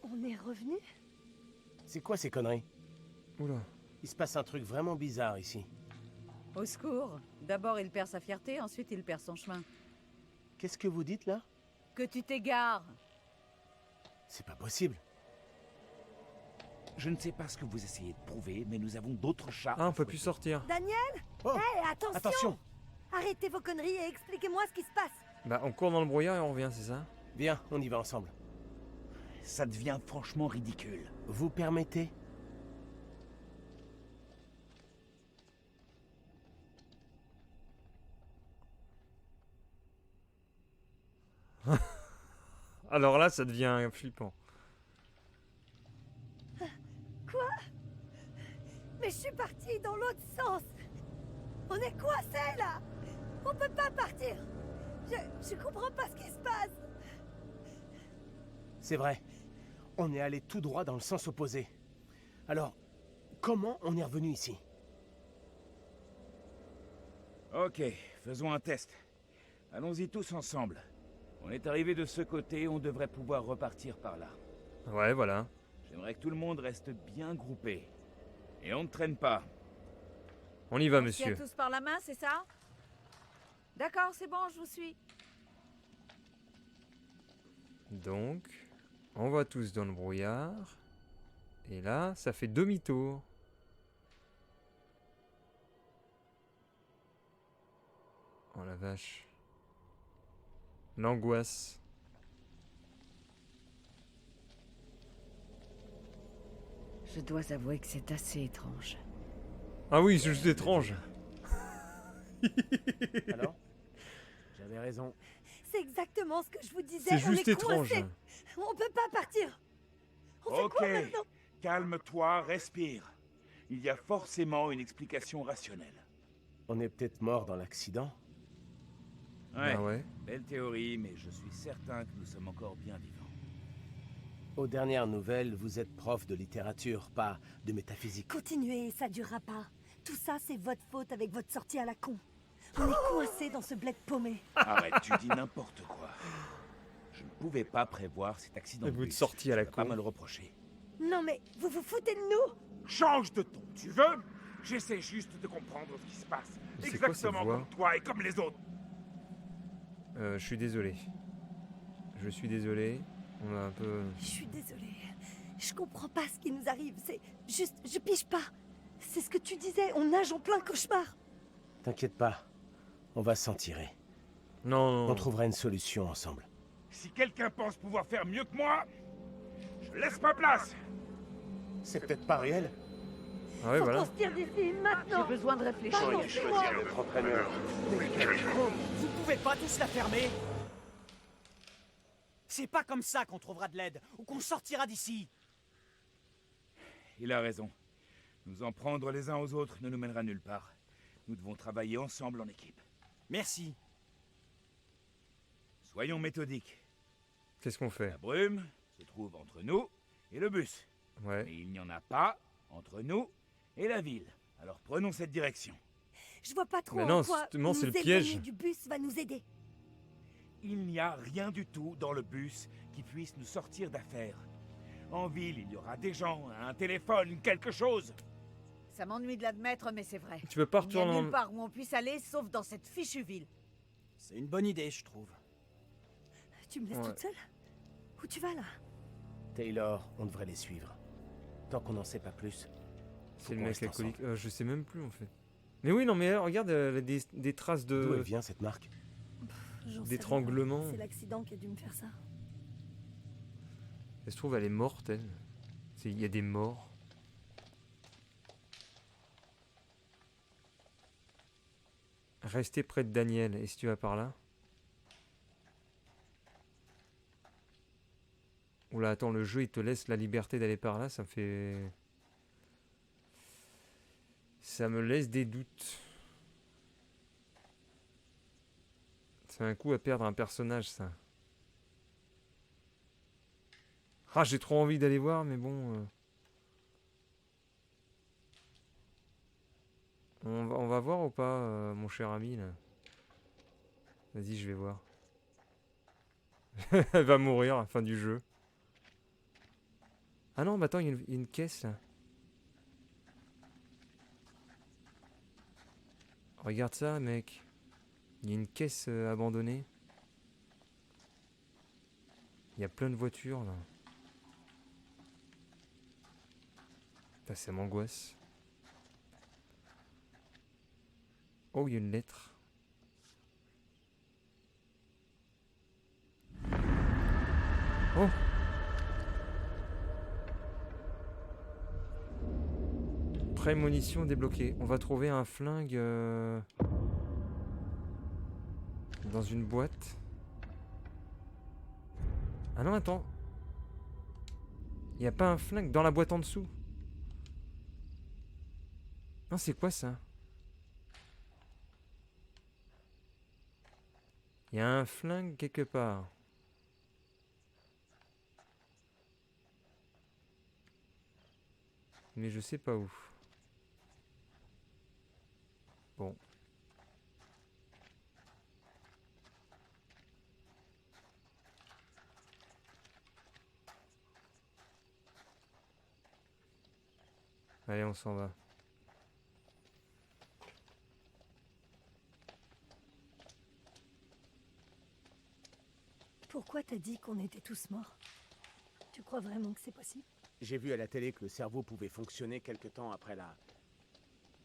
On est revenu? C'est quoi ces conneries? Oula. Il se passe un truc vraiment bizarre ici. Au secours. D'abord, il perd sa fierté, ensuite il perd son chemin. Qu'est-ce que vous dites là? Que tu t'égares. C'est pas possible. Je ne sais pas ce que vous essayez de prouver, mais nous avons d'autres chats. Ah, on peut plus sortir. Daniel? Oh, Hé, attention! attention! Arrêtez vos conneries et expliquez-moi ce qui se passe. Bah, on court dans le brouillard et on revient, c'est ça? Viens, on y va ensemble. Ça devient franchement ridicule. Vous permettez? Alors là, ça devient flippant. Quoi? Mais je suis partie dans l'autre sens. On est coincés là. On peut pas partir. Je comprends pas ce qui se passe. C'est vrai. On est allé tout droit dans le sens opposé. Alors, comment on est revenu ici? Ok, faisons un test. Allons-y tous ensemble. On est arrivé de ce côté, on devrait pouvoir repartir par là. Ouais, voilà. J'aimerais que tout le monde reste bien groupé. Et on ne traîne pas. On y va, On se tient monsieur. tous par la main, c'est ça? D'accord, c'est bon, je vous suis. Donc, on va tous dans le brouillard. Et là, ça fait demi-tour. Oh la vache. L'angoisse. Je dois avouer que c'est assez étrange. Ah oui, c'est juste étrange. Alors? J'avais raison. C'est exactement ce que je vous disais. C'est on juste est étrange. coincés. On peut pas partir. On fait Ok, quoi maintenant? calme-toi, respire. Il y a forcément une explication rationnelle. On est peut-être mort dans l'accident. Ouais, Ah ouais. belle théorie, mais je suis certain que nous sommes encore bien vivants. Aux dernières nouvelles, vous êtes prof de littérature, pas de métaphysique. Continuez, ça durera pas. Tout ça, c'est votre faute avec votre sortie à la con. On est coincés dans ce bled paumé. Arrête, tu dis n'importe quoi. Je ne pouvais pas prévoir cet accident Et de vous bus. êtes sortis à la Tu vas pas con. me le reprocher. Non mais, vous vous foutez de nous? Change de ton, tu veux? J'essaie juste de comprendre ce qui se passe. C'est quoi cette Exactement voix? comme toi et comme les autres. Je suis désolé. Je suis désolé. On a un peu... Je suis désolée. Je comprends pas ce qui nous arrive. C'est juste, je pige pas. C'est ce que tu disais, on nage en plein cauchemar. T'inquiète pas, on va s'en tirer. Non, On trouvera une solution ensemble. Si quelqu'un pense pouvoir faire mieux que moi, je laisse ma place. C'est peut-être pas réel. Ah ouais, Faut voilà. qu'on se tire d'ici maintenant. J'ai besoin de réfléchir. Pardon, c'est moi. notre entraîneur. Vous pouvez pas tous la fermer? C'est pas comme ça qu'on trouvera de l'aide, ou qu'on sortira d'ici. Il a raison. Nous en prendre les uns aux autres ne nous mènera nulle part. Nous devons travailler ensemble en équipe. Merci. Soyons méthodiques. Qu'est-ce qu'on fait? La brume se trouve entre nous et le bus. Ouais. Mais il n'y en a pas entre nous et la ville. Alors prenons cette direction. Je vois pas trop Mais en non, quoi justement, c'est nous le piège. éloigner du bus va nous aider. Il n'y a rien du tout dans le bus qui puisse nous sortir d'affaire. En ville, il y aura des gens, un téléphone, quelque chose. Ça m'ennuie de l'admettre, mais c'est vrai. Tu peux pas Il n'y a retourner nulle dans... part où on puisse aller, sauf dans cette fichue ville. C'est une bonne idée, je trouve. Tu me laisses Ouais. toute seule? Où tu vas là? Taylor, on devrait les suivre. Tant qu'on n'en sait pas plus. C'est le qu'on mec reste alcoolique. Je sais même plus, en fait. Mais oui, non, mais regarde, des traces D'où elle de... vient cette marque? J'en sais d'étranglement. rien. C'est l'accident qui a dû me faire ça. Elle se trouve, elle est morte, elle. Il y a des morts. Restez près de Daniel. Et si tu vas par là? Oula, attends, le jeu, il te laisse la liberté d'aller par là. Ça me fait... Ça me laisse des doutes. C'est un coup à perdre un personnage, ça. Ah, j'ai trop envie d'aller voir, mais bon... On va voir ou pas, mon cher ami, là? Vas-y, je vais voir. Elle va mourir à la fin du jeu. Ah non, mais attends, il y a une caisse là. Regarde ça, mec. Il y a une caisse abandonnée. Il y a plein de voitures là. Putain, ça m'angoisse. Oh, il y a une lettre. Oh! Prémonition débloquée. On va trouver un flingue dans une boîte. Ah non, attends. Il n'y a pas un flingue dans la boîte en dessous. Non, c'est quoi ça? Il y a un flingue quelque part. Mais je sais pas où. Bon. Allez, on s'en va. Pourquoi t'as dit qu'on était tous morts? Tu crois vraiment que c'est possible? J'ai vu à la télé que le cerveau pouvait fonctionner quelque temps après la...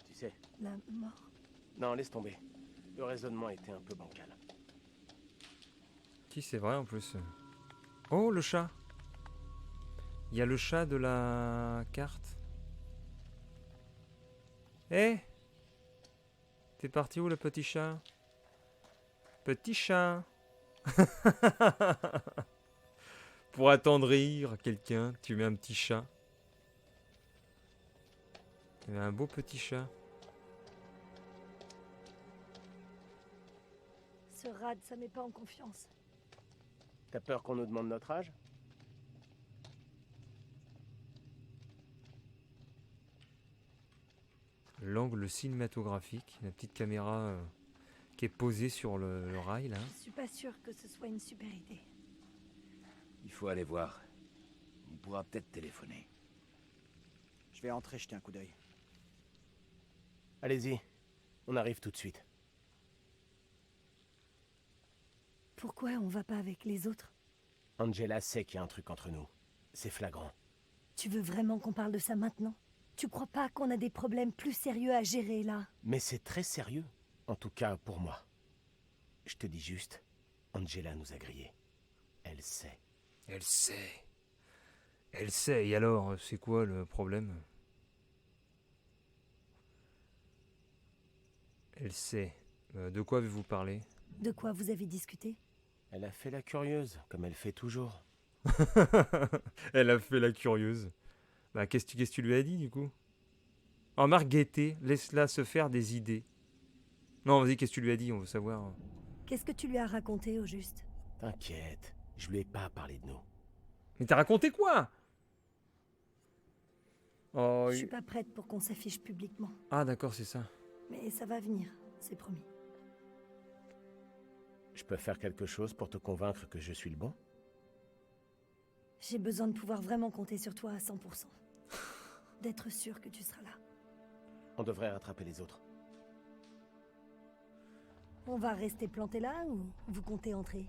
Tu sais... La mort? Non, laisse tomber. Le raisonnement était un peu bancal. Si, c'est vrai en plus. Oh, le chat! Il y a le chat de la carte. Eh! T'es parti où, le petit chat? Petit chat! Pour attendrir quelqu'un, tu mets un petit chat. Il y a un beau petit chat. Ce rad, ça met pas en confiance. T'as peur qu'on nous demande notre âge? L'angle cinématographique, la petite caméra qui est posée sur le rail là. Je suis pas sûre que ce soit une super idée. Il faut aller voir. On pourra peut-être téléphoner. Je vais entrer jeter un coup d'œil. Allez-y. On arrive tout de suite. Pourquoi on va pas avec les autres? Angela sait qu'il y a un truc entre nous. C'est flagrant. Tu veux vraiment qu'on parle de ça maintenant? Tu crois pas qu'on a des problèmes plus sérieux à gérer là? Mais c'est très sérieux. En tout cas, pour moi. Je te dis juste, Angela nous a grillés. Elle sait. Elle sait. Elle sait. Et alors, c'est quoi le problème? Elle sait. De quoi avez-vous parlé? De quoi vous avez discuté? Elle a fait la curieuse, comme elle fait toujours. Elle a fait la curieuse. Bah, qu'est-ce que tu lui as dit, du coup? Oh, Marc Guettet, laisse-la se faire des idées. Non, vas-y, qu'est-ce que tu lui as dit? On veut savoir. Qu'est-ce que tu lui as raconté, au juste? T'inquiète, je lui ai pas parlé de nous. Mais t'as raconté quoi? Oh, Je suis pas prête pour qu'on s'affiche publiquement. Ah, d'accord, c'est ça. Mais ça va venir, c'est promis. Je peux faire quelque chose pour te convaincre que je suis le bon? J'ai besoin de pouvoir vraiment compter sur toi à 100%. D'être sûr que tu seras là. On devrait rattraper les autres. On va rester planté là ou vous comptez entrer?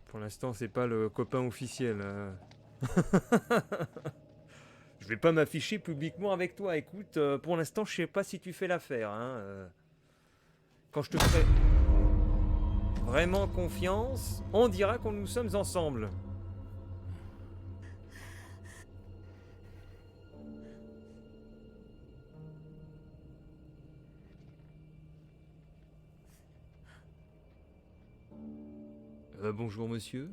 Pour l'instant, c'est pas le copain officiel. Je vais pas m'afficher publiquement avec toi. Écoute, pour l'instant, je sais pas si tu fais l'affaire. Hein. Quand je te ferai vraiment confiance, on dira que nous sommes ensemble. Bonjour monsieur.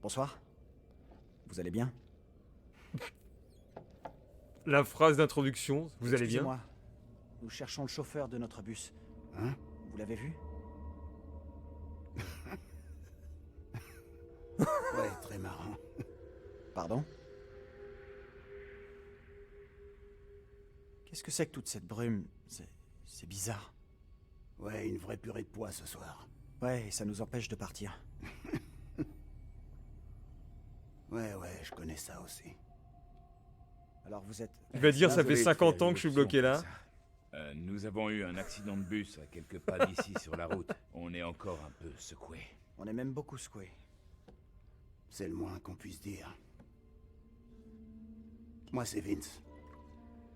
Bonsoir. Vous allez bien? La phrase d'introduction, vous allez bien? Excusez-moi. Nous cherchons le chauffeur de notre bus. Hein? Vous l'avez vu? Ouais, très marrant. Pardon? Qu'est-ce que c'est que toute cette brume? C'est bizarre. Ouais, une vraie purée de pois ce soir. Ouais, et ça nous empêche de partir. Ouais, je connais ça aussi. Alors vous êtes... Il va dire, ça fait Désolé de 50 faire ans que je suis l'option bloqué là. comme ça. Nous avons eu un accident de bus à quelques pas d'ici sur la route. On est encore un peu secoué. On est même beaucoup secoués. C'est le moins qu'on puisse dire. Moi, c'est Vince.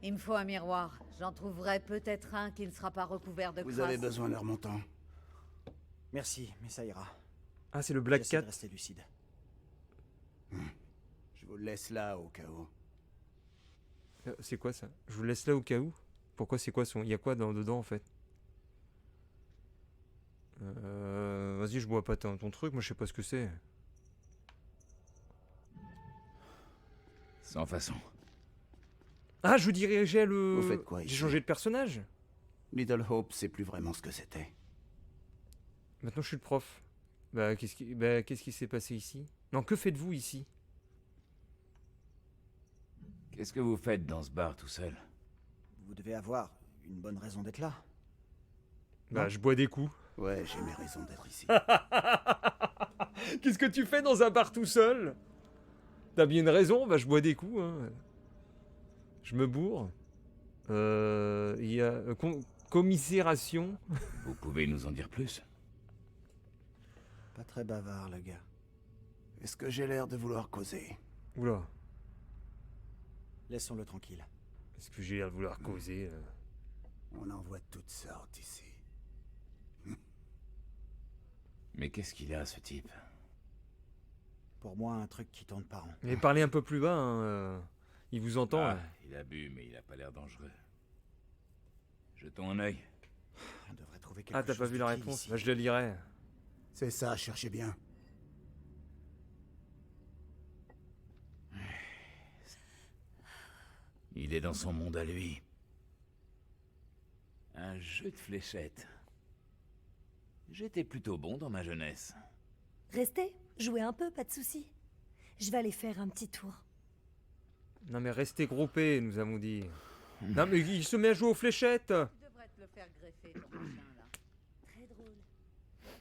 Il me faut un miroir. J'en trouverai peut-être un qui ne sera pas recouvert de crasse. Vous avez besoin d'un remontant. Merci, mais ça ira. Ah, c'est le Black J'essaie Cat. de rester lucide. Je vous le laisse là, au cas où. C'est quoi ça? Je vous laisse là au cas où. Pourquoi c'est quoi son... Il y a quoi dedans en fait? Vas-y, je bois pas ton truc, moi je sais pas ce que c'est. Sans façon. Ah, je vous dirigeais le... Vous faites quoi ici? J'ai changé de personnage. Little Hope, c'est plus vraiment ce que c'était. Maintenant je suis le prof. Bah qu'est-ce qui s'est passé ici? Non, que faites-vous ici? Qu'est-ce que vous faites dans ce bar tout seul? Vous devez avoir une bonne raison d'être là. Bah Non. je bois des coups. Ouais, j'ai mes raisons d'être ici. Qu'est-ce que tu fais dans un bar tout seul? T'as bien une raison, bah je bois des coups. Hein. Je me bourre. Il y a commisération. Vous pouvez nous en dire plus? Pas très bavard, le gars. Est-ce que j'ai l'air de vouloir causer? Oula. Laissons-le tranquille. Est-ce que j'ai l'air de vouloir causer On en voit toutes sortes ici. Mais qu'est-ce qu'il a, ce type? Pour moi, un truc qui tourne pas rond. Mais parlez un peu plus bas, hein. Il vous entend. Ah, hein. il a bu, mais il a pas l'air dangereux. Jetons un œil. On devrait trouver quelque Ah, t'as chose pas vu la d'utile réponse? ici. Bah je la lirai. C'est ça, cherchez bien. Il est dans son monde à lui. Un jeu de fléchettes. J'étais plutôt bon dans ma jeunesse. Restez, jouez un peu, pas de souci. Je vais aller faire un petit tour. Non mais restez groupés, nous avons dit. Non mais il se met à jouer aux fléchettes. Tu devrais te le faire greffer, ton machin, là. Très drôle.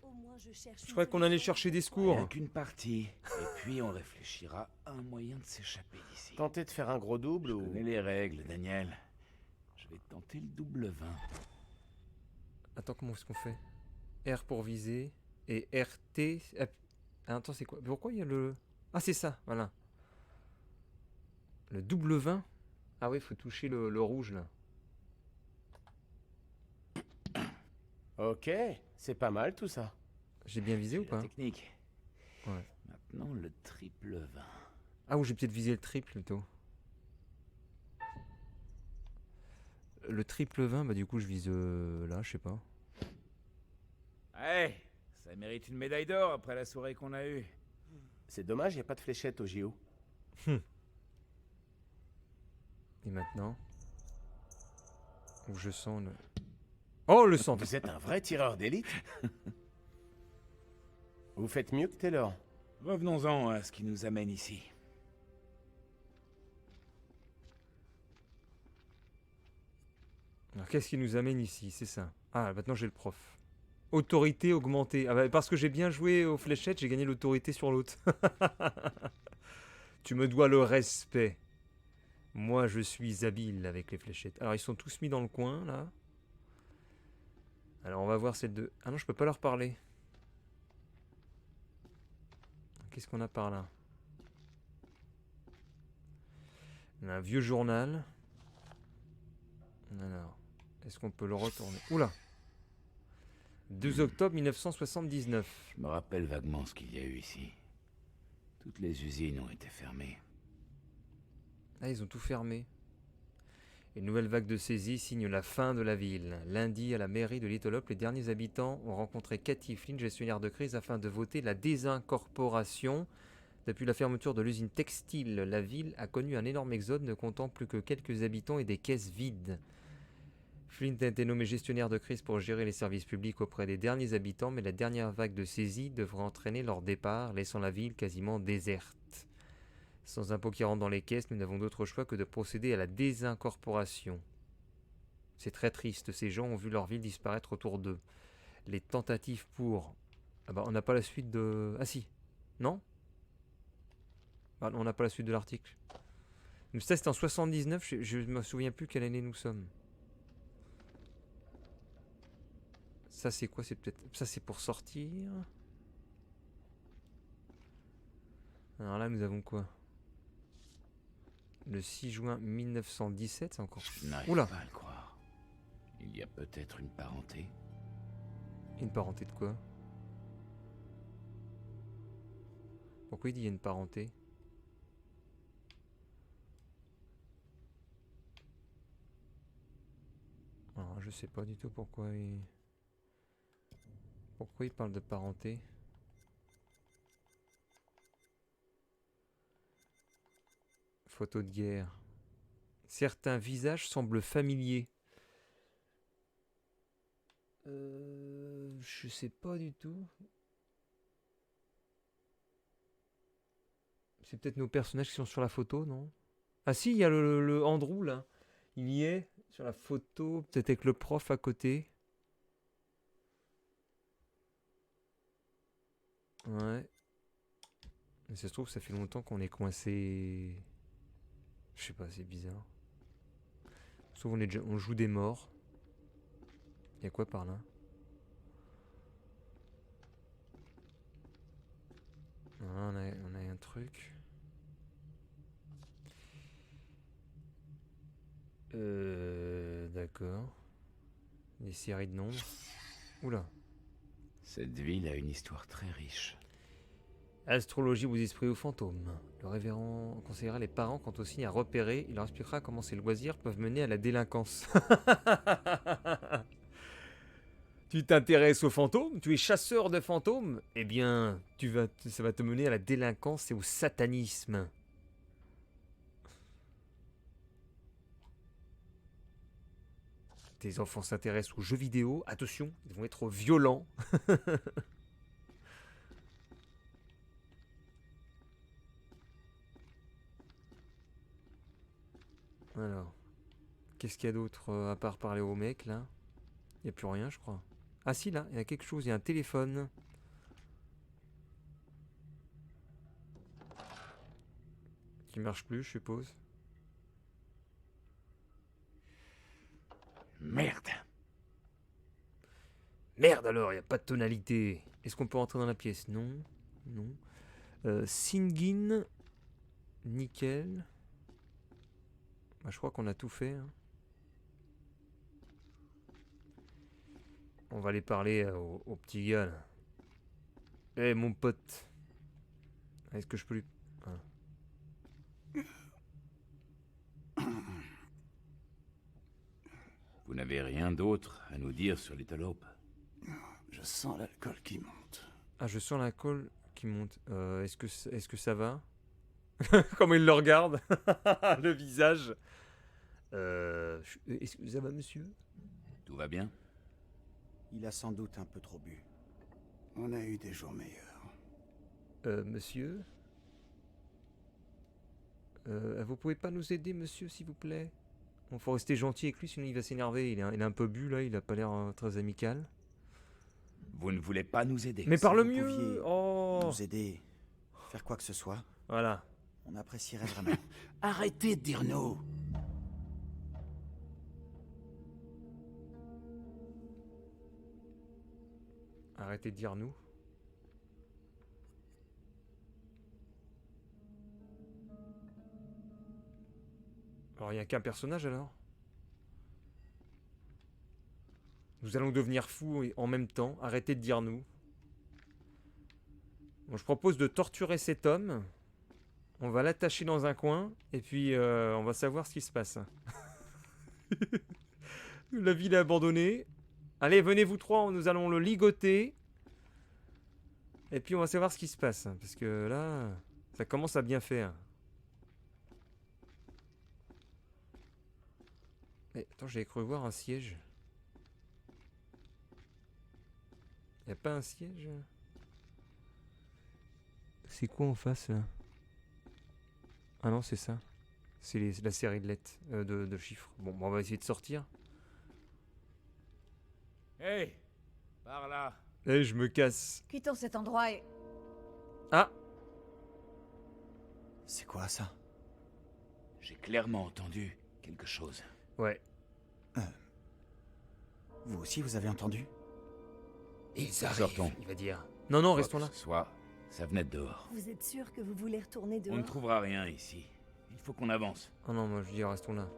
Au moins, je cherche. Je croyais qu'on allait chercher des secours. Rien qu'une partie. Et puis on réfléchira à un moyen de s'échapper d'ici. Tentez de faire un gros double Je ou... connais les règles, Daniel. Je vais tenter le double 20. Attends, comment est-ce qu'on fait? R pour viser et RT. Ah, attends, c'est quoi? Pourquoi il y a le... Ah, c'est ça, voilà. Le double 20. Ah oui, il faut toucher le rouge là. Ok, c'est pas mal tout ça. J'ai bien visé ou C'est la pas? technique. Ouais. Maintenant le triple 20. Ah, ou j'ai peut-être visé le triple plutôt. Le triple 20, bah du coup je vise là, je sais pas. Ouais, ça mérite une médaille d'or après la soirée qu'on a eue. C'est dommage, y a pas de fléchette au JO. Et maintenant où je sens le... Oh, le centre. Vous êtes un vrai tireur d'élite. Vous faites mieux que Taylor. Revenons-en à ce qui nous amène ici. Alors qu'est-ce qui nous amène ici? C'est ça. Ah, maintenant j'ai le prof. Autorité augmentée. Ah bah, parce que j'ai bien joué aux fléchettes, j'ai gagné l'autorité sur l'autre. Tu me dois le respect. Moi, je suis habile avec les fléchettes. Alors, ils sont tous mis dans le coin, là. Alors, on va voir celle de... Ah non, je peux pas leur parler. Qu'est-ce qu'on a par là? On a un vieux journal. Alors, est-ce qu'on peut le retourner? Oula! 2 octobre 1979. Je me rappelle vaguement ce qu'il y a eu ici. Toutes les usines ont été fermées. Ah, ils ont tout fermé. Une nouvelle vague de saisie signe la fin de la ville. Lundi, à la mairie de Little Hope, les derniers habitants ont rencontré Cathy Flynn, gestionnaire de crise, afin de voter la désincorporation. Depuis la fermeture de l'usine textile, la ville a connu un énorme exode, ne comptant plus que quelques habitants et des caisses vides. Flint a été nommé gestionnaire de crise pour gérer les services publics auprès des derniers habitants, mais la dernière vague de saisie devrait entraîner leur départ, laissant la ville quasiment déserte. Sans impôts qui rentrent dans les caisses, nous n'avons d'autre choix que de procéder à la désincorporation. C'est très triste. Ces gens ont vu leur ville disparaître autour d'eux. Les tentatives pour... Ah bah on n'a pas la suite de... Ah si. Non? Ah, on n'a pas la suite de l'article. Mais ça c'était en 79. Je me souviens plus quelle année nous sommes. Ça c'est quoi? C'est peut-être... Ça c'est pour sortir. Alors là nous avons quoi? Le 6 juin 1917, c'est encore... Je n'arrive Oula. pas à le croire. Il y a peut-être une parenté. Une parenté de quoi? Pourquoi il dit il y a une parenté? Alors, je sais pas du tout pourquoi il... Pourquoi il parle de parenté? Photo de guerre. Certains visages semblent familiers. Je sais pas du tout. C'est peut-être nos personnages qui sont sur la photo, non? Ah si, il y a le Andrew là. Il y est sur la photo, peut-être avec le prof à côté. Ouais. Mais ça se trouve, ça fait longtemps qu'on est coincé. Je sais pas, c'est bizarre. Sauf on joue des morts. Il y a quoi par là? Ah, on a un truc. D'accord. Des séries de nombres. Oula. Cette ville a une histoire très riche. Astrologie aux esprits ou fantômes. Le révérend conseillera les parents quant au signe à repérer. Il leur expliquera comment ces loisirs peuvent mener à la délinquance. Tu t'intéresses aux fantômes? Tu es chasseur de fantômes? Eh bien, ça va te mener à la délinquance et au satanisme. Tes enfants s'intéressent aux jeux vidéo. Attention, ils vont être violents. Alors, qu'est-ce qu'il y a d'autre à part parler au mec là? Il n'y a plus rien, je crois. Ah si, là, il y a quelque chose, il y a un téléphone. Qui marche plus, je suppose. Merde. Merde alors, il n'y a pas de tonalité. Est-ce qu'on peut rentrer dans la pièce? Non. Non. Singin. Nickel. Bah, je crois qu'on a tout fait. Hein. On va aller parler au petit gars là. Eh mon pote. Est-ce que je peux lui... Ah. Vous n'avez rien d'autre à nous dire sur Little Hope? Je sens l'alcool qui monte. Ah, je sens l'alcool qui monte. Est-ce que ça va? Comment il le regarde. Le visage. Est-ce que ça va, monsieur? Tout va bien? Il a sans doute un peu trop bu. On a eu des jours meilleurs. Monsieur? Vous pouvez pas nous aider, monsieur, s'il vous plaît? Il faut rester gentil avec lui, sinon il va s'énerver. Il est un peu bu, là. Il a pas l'air très amical. Vous ne voulez pas nous aider? Mais Si parle vous mieux. pouviez Oh. nous aider, faire quoi que ce soit, Voilà. on apprécierait vraiment. Arrêtez de dire non. Arrêtez de dire nous. Alors, il n'y a qu'un personnage, alors? Nous allons devenir fous en même temps. Arrêtez de dire nous. Bon, je propose de torturer cet homme. On va l'attacher dans un coin. Et puis, on va savoir ce qui se passe. La ville est abandonnée. Allez, venez vous trois, nous allons le ligoter. Et puis, on va savoir ce qui se passe. Parce que là, ça commence à bien faire. Mais attends, j'avais cru voir un siège. Y a pas un siège? C'est quoi en face là? Ah non, c'est ça. C'est la série de lettres, de chiffres. Bon, on va essayer de sortir. Hey, par là. Eh, je me casse. Quittons cet endroit et... Ah. C'est quoi ça? J'ai clairement entendu quelque chose. Ouais. Vous aussi, vous avez entendu? Ils arrivent, Sortons. il va dire. Non, non, restons là. Soit, ça venait de dehors. Vous êtes sûr que vous voulez retourner dehors? On ne trouvera rien ici. Il faut qu'on avance. Oh non, moi je dis restons là.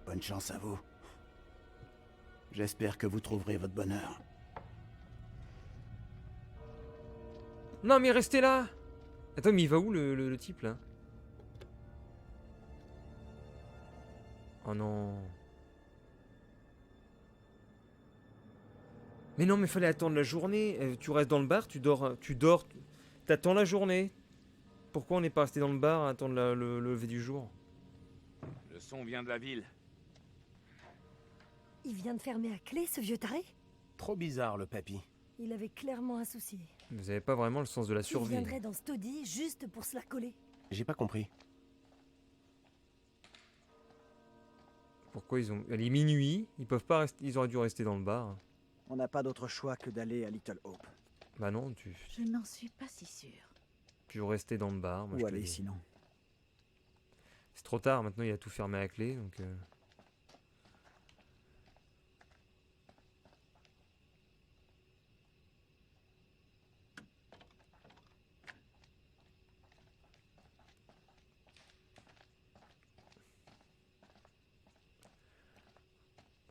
Bonne chance à vous. J'espère que vous trouverez votre bonheur. Non, mais restez là. Attends, mais il va où le type là? Oh non. Mais non, mais fallait attendre la journée. Tu restes dans le bar, tu dors, t'attends la journée. Pourquoi on n'est pas resté dans le bar à attendre le lever du jour? Le son vient de la ville. Il vient de fermer à clé, ce vieux taré? Trop bizarre, le papy. Il avait clairement un souci. Vous avez pas vraiment le sens de la Il survie. viendrait dans ce taudis juste pour se la coller. J'ai pas compris. Pourquoi ils ont... Il est minuit, ils peuvent pas rester... Ils auraient dû rester dans le bar. On n'a pas d'autre choix que d'aller à Little Hope. Bah non, Je n'en suis pas si sûre. tu restais dans le bar. Moi, Ou je te aller dis. sinon. C'est trop tard, maintenant il a tout fermé à clé, donc...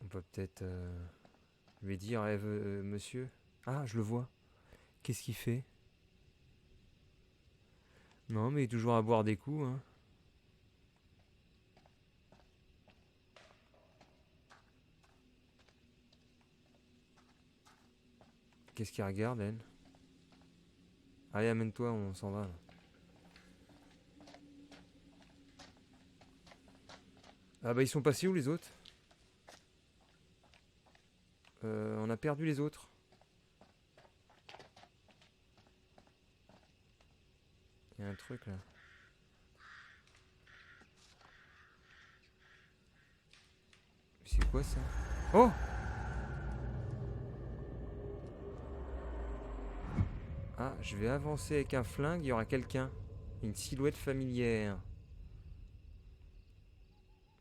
On peut peut-être lui dire, eh, monsieur... Ah, je le vois. Qu'est-ce qu'il fait? Non, mais il est toujours à boire des coups, hein. Qu'est-ce qu'il regarde, elle? Allez, amène-toi, on s'en va. Là. Ah bah ils sont passés où les autres? On a perdu les autres. Il y a un truc là. C'est quoi ça? Oh! Ah, je vais avancer avec un flingue, il y aura quelqu'un. Une silhouette familière.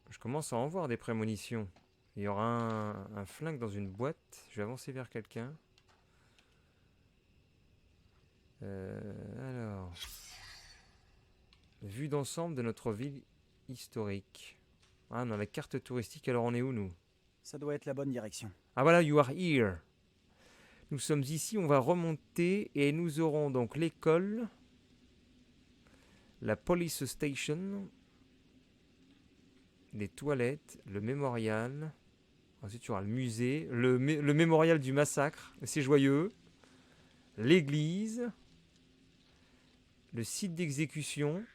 Je commence à en voir des prémonitions. Il y aura un flingue dans une boîte. Je vais avancer vers quelqu'un. Alors... Vue d'ensemble de notre ville historique. Ah, on a la carte touristique, alors on est où nous? Ça doit être la bonne direction. Ah voilà, you are here. Nous sommes ici, on va remonter et nous aurons donc l'école, la police station, les toilettes, le mémorial. Ensuite, tu auras le musée, le mémorial du massacre, c'est joyeux, l'église, le site d'exécution.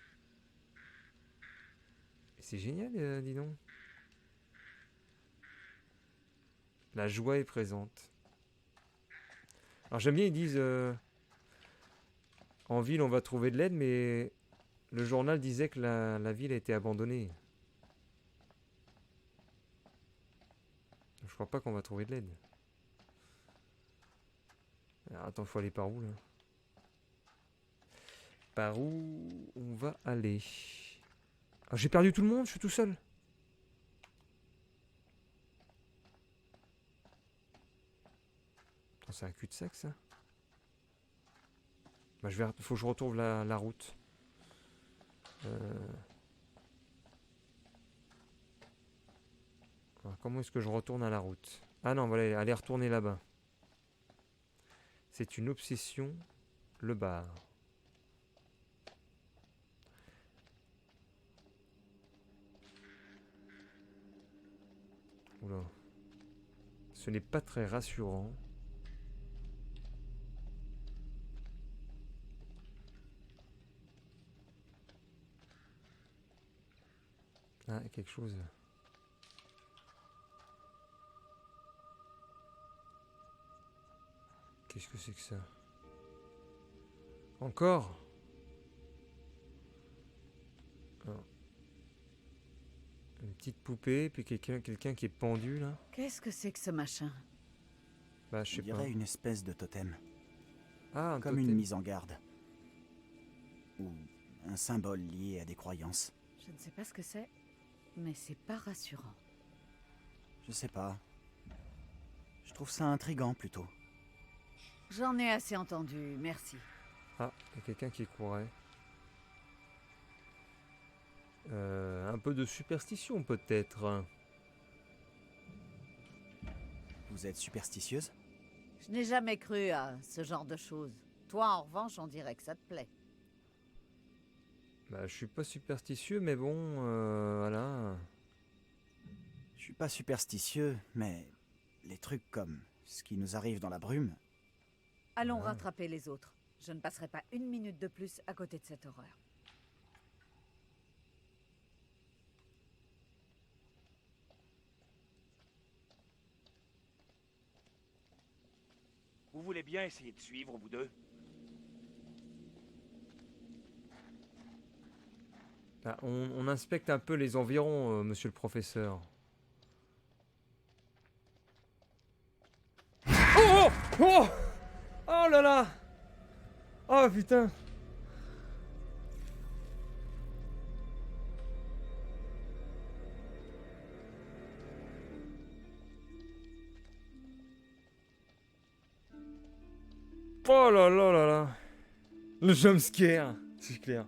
C'est génial, dis donc. La joie est présente. Alors j'aime bien, ils disent en ville on va trouver de l'aide, mais le journal disait que la ville a été abandonnée. Je crois pas qu'on va trouver de l'aide. Alors, attends, faut aller par où là? Par où on va aller? Ah, j'ai perdu tout le monde, je suis tout seul. C'est un cul-de-sac ça. Bah, faut que je retrouve la route. Alors, comment est-ce que je retourne à la route? Ah non, voilà, aller retourner là-bas. C'est une obsession, le bar. Oula. Ce n'est pas très rassurant. Ah, quelque chose. Qu'est-ce que c'est que ça? Encore? Alors. Une petite poupée, puis quelqu'un qui est pendu là. Qu'est-ce que c'est que ce machin? Bah, je sais On dirait une espèce de totem. Ah, un comme totem. une mise en garde. Ou un symbole lié à des croyances. Je ne sais pas ce que c'est, mais c'est pas rassurant. Je sais pas. Je trouve ça intriguant plutôt. J'en ai assez entendu, merci. Ah, il y a quelqu'un qui courait. Un peu de superstition peut-être. Vous êtes superstitieuse? Je n'ai jamais cru à ce genre de choses. Toi, en revanche, on dirait que ça te plaît. Bah, je suis pas superstitieux, mais bon, voilà. Je suis pas superstitieux, mais les trucs comme ce qui nous arrive dans la brume. Allons rattraper les autres. Je ne passerai pas une minute de plus à côté de cette horreur. Vous voulez bien essayer de suivre, vous deux? Bah, on inspecte un peu les environs, monsieur le professeur. Oh! Oh! Oh là là! Oh putain! Oh là là là là! Le jumpscare, c'est clair.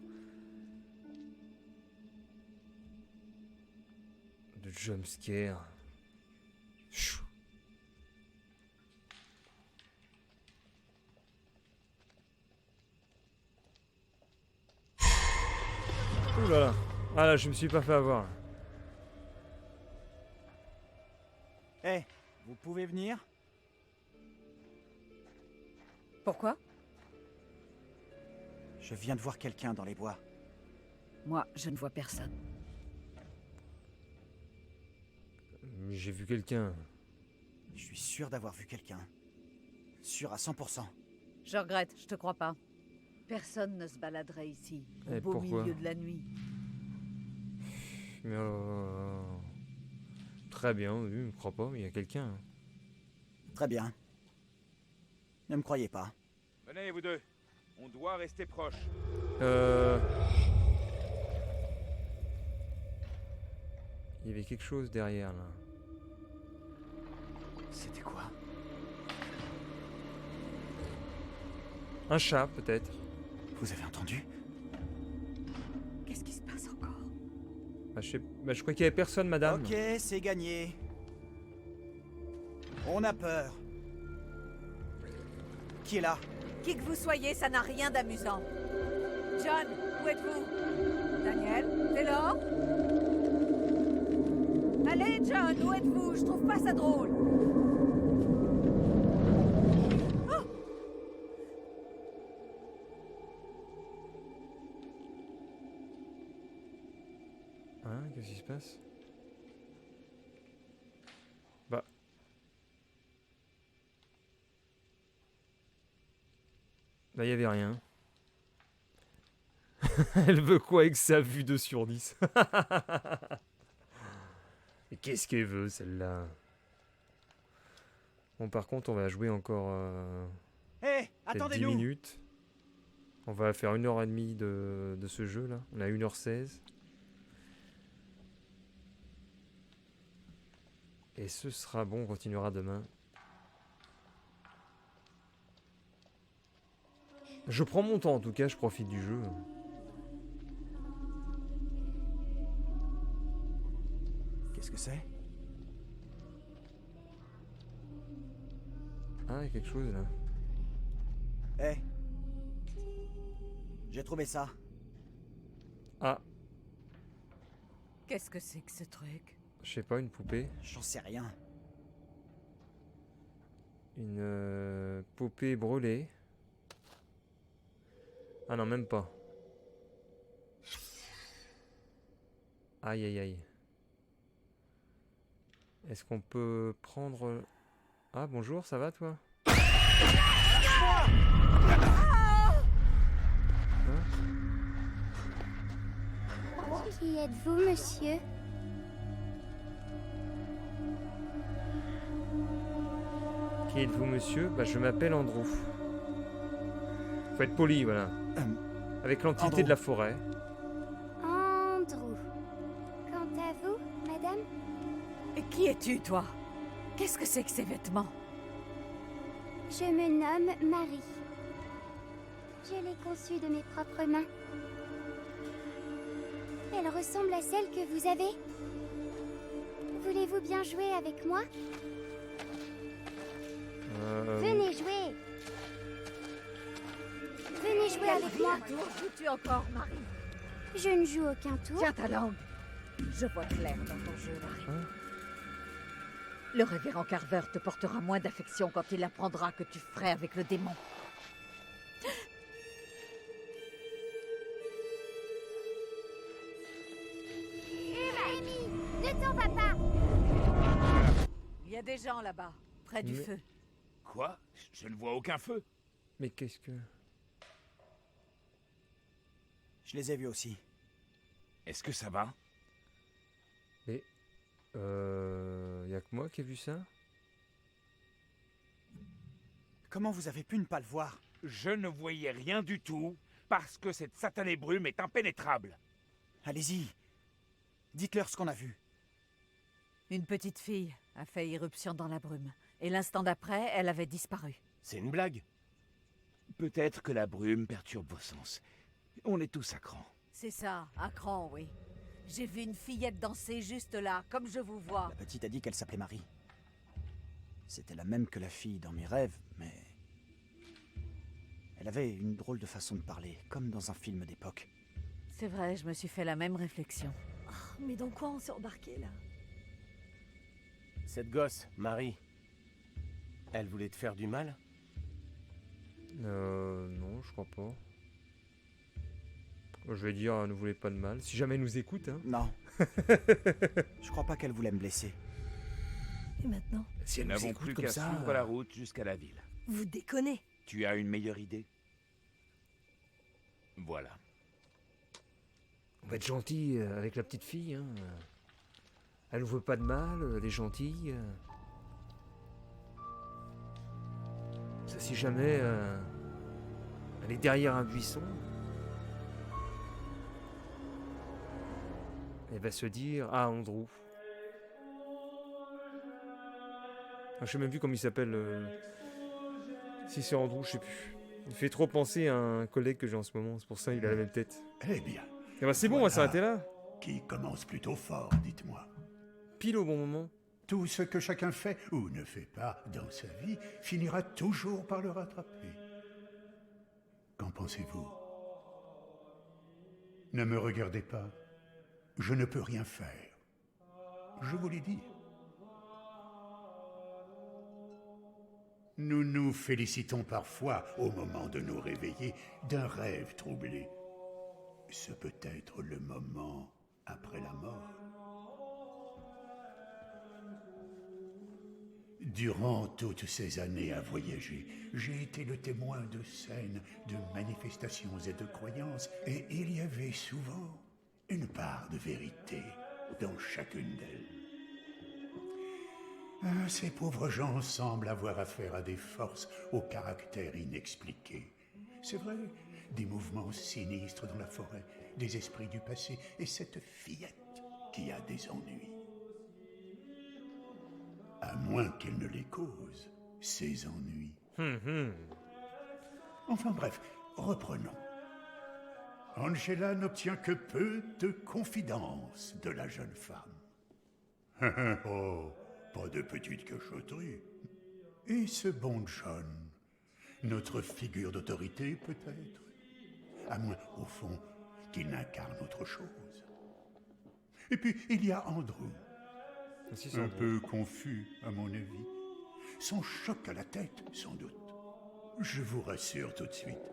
Le jumpscare. Chou. Ouh là là. Ah là, je me suis pas fait avoir. Eh, vous pouvez venir? Pourquoi? Je viens de voir quelqu'un dans les bois. Moi, je ne vois personne. J'ai vu quelqu'un. Je suis sûr d'avoir vu quelqu'un. Sûr à 100%. Je regrette, je te crois pas. Personne ne se baladerait ici, au Et beau pourquoi? milieu de la nuit. Mais très bien, oui, je ne crois pas, mais il y a quelqu'un. Très bien. Ne me croyez pas. Venez, vous deux. On doit rester proches. Il y avait quelque chose derrière, là. C'était quoi? Un chat, peut-être. Vous avez entendu? Qu'est-ce qui se passe encore? Bah, je crois qu'il y avait personne, madame. Ok, c'est gagné. On a peur. Qui est là? Qui que vous soyez, ça n'a rien d'amusant. John, où êtes-vous? Daniel, Taylor? Allez, John, où êtes-vous? Je trouve pas ça drôle. Oh! Hein, qu'est-ce qui se passe? Bah. Là, il y avait rien. Elle veut quoi avec sa vue 2 sur 10? Et qu'est-ce qu'elle veut, celle-là? Bon, par contre, on va jouer encore Hé, peut-être 10 attendez-nous! minutes. On va faire 1h30 de ce jeu-là. On a 1h16. Et ce sera bon, on continuera demain. Je prends mon temps, en tout cas, je profite du jeu. Qu'est-ce que c'est? Ah, il y a quelque chose, là. Hé! J'ai trouvé ça. Ah, Qu'est-ce que c'est que ce truc? je sais pas, une poupée. J'en sais rien. Une poupée brûlée. Ah non, même pas. Aïe, aïe, aïe. Est-ce qu'on peut prendre... Ah, bonjour, ça va, toi? Qui êtes-vous, monsieur? Qui êtes-vous, monsieur? Bah, je m'appelle Andrew. Faut être poli, voilà. Avec l'entité de la forêt. Andrew. Quant à vous, madame? Et qui es-tu, toi? Qu'est-ce que c'est que ces vêtements? Je me nomme Marie. Je l'ai conçue de mes propres mains. Elle ressemble à celle que vous avez. Voulez-vous bien jouer avec moi? Venez jouer. Venez jouer avec moi. Quel tour joues-tu encore, Marie? Je ne joue aucun tour. Tiens ta langue. Je vois clair dans ton jeu, Marie. Le révérend Carver te portera moins d'affection quand il apprendra que tu ferais avec le démon. Amy, ne t'en va pas. Il y a des gens là-bas, près du feu. Quoi? Je ne vois aucun feu. Mais qu'est-ce que... Je les ai vus aussi. Est-ce que ça va? Mais... y a que moi qui ai vu ça? Comment vous avez pu ne pas le voir? Je ne voyais rien du tout, parce que cette satanée brume est impénétrable. Allez-y. Dites-leur ce qu'on a vu. Une petite fille a fait irruption dans la brume. Et l'instant d'après, elle avait disparu. C'est une blague. Peut-être que la brume perturbe vos sens. On est tous à cran. C'est ça, à cran, oui. J'ai vu une fillette danser juste là, comme je vous vois. La petite a dit qu'elle s'appelait Marie. C'était la même que la fille dans mes rêves, mais... Elle avait une drôle de façon de parler, comme dans un film d'époque. C'est vrai, je me suis fait la même réflexion. Oh, mais dans quoi on s'est embarqué, là? Cette gosse, Marie, elle voulait te faire du mal? Non, je crois pas. Je vais dire, ne voulez pas de mal. Si jamais elle nous écoute, hein. Non. Je crois pas qu'elle voulait me blesser. Et maintenant? Si Nous elle nous n'avons écoute plus comme qu'à ça... suivre la route jusqu'à la ville. Vous déconnez. Tu as une meilleure idée? Voilà. On va être gentil avec la petite fille, hein. Elle nous veut pas de mal, elle est gentille. Ça, si jamais elle est derrière un buisson, elle va se dire, ah, Andrew. Je sais même plus comment il s'appelle. Si c'est Andrew, je sais plus. Il fait trop penser à un collègue que j'ai en ce moment, c'est pour ça qu'il a la même tête. Eh bien. Eh ben, c'est bon, on va s'arrêter là. Qui commence plutôt fort, dites-moi. Pile au bon moment. Tout ce que chacun fait ou ne fait pas dans sa vie finira toujours par le rattraper. Qu'en pensez-vous? Ne me regardez pas. Je ne peux rien faire. Je vous l'ai dit. Nous nous félicitons parfois, au moment de nous réveiller, d'un rêve troublé. Ce peut être le moment après la mort. Durant toutes ces années à voyager, j'ai été le témoin de scènes, de manifestations et de croyances, et il y avait souvent une part de vérité dans chacune d'elles. Ces pauvres gens semblent avoir affaire à des forces au caractère inexpliqué. C'est vrai, des mouvements sinistres dans la forêt, des esprits du passé, et cette fillette qui a des ennuis. À moins qu'elle ne les cause, ces ennuis. Enfin bref, reprenons. Angela n'obtient que peu de confidence de la jeune femme. Oh, pas de petite cachotterie. Et ce bon John, notre figure d'autorité peut-être, à moins, au fond, qu'il n'incarne autre chose. Et puis, il y a Andrew. Un peu confus, à mon avis. Son choc à la tête, sans doute. Je vous rassure tout de suite.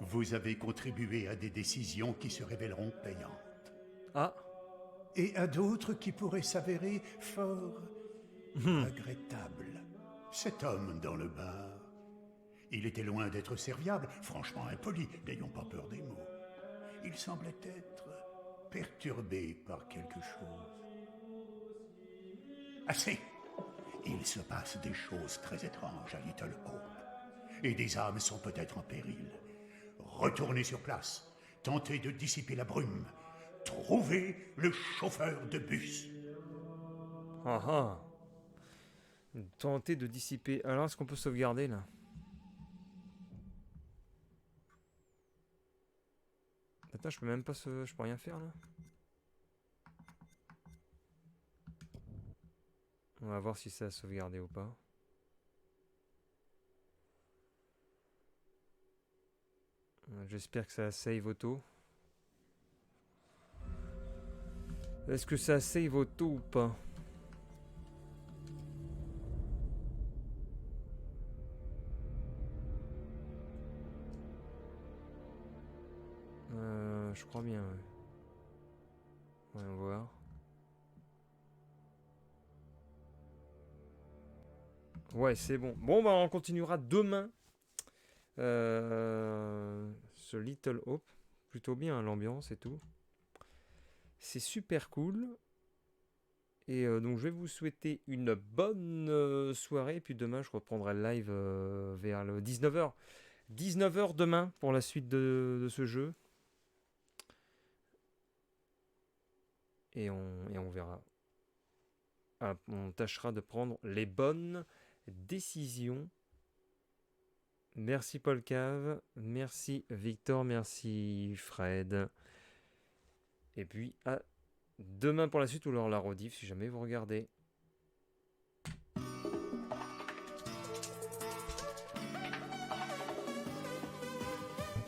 Vous avez contribué à des décisions qui se révéleront payantes. Ah. Et à d'autres qui pourraient s'avérer fort regrettables. Cet homme dans le bar, il était loin d'être serviable, franchement impoli, n'ayons pas peur des mots. Il semblait être perturbé par quelque chose. Assez! Il se passe des choses très étranges à Little Hope. Et des âmes sont peut-être en péril. Retournez sur place. Tentez de dissiper la brume. Trouvez le chauffeur de bus. Ah ah. Tentez de dissiper... Alors, est-ce qu'on peut sauvegarder, là? Attends, je peux même pas je peux rien faire, là? On va voir si ça a sauvegardé ou pas. J'espère que ça save auto. Est-ce que ça save auto ou pas? Je crois bien, ouais. Voyons voir. Ouais, c'est bon. Bon, bah, on continuera demain. Ce Little Hope. Plutôt bien, l'ambiance et tout. C'est super cool. Et donc, je vais vous souhaiter une bonne soirée. Et puis demain, je reprendrai le live vers le 19h. 19h demain pour la suite de ce jeu. Et on verra. Ah, on tâchera de prendre les bonnes décisions. Merci Paul Cave, merci Victor, merci Fred. Et puis à demain pour la suite ou alors la rediff si jamais vous regardez.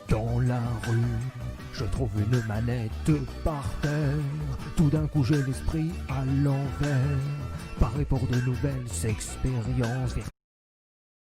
Dans la rue, je trouve une manette par terre. Tout d'un coup j'ai l'esprit à l'envers. Paré pour de nouvelles expériences.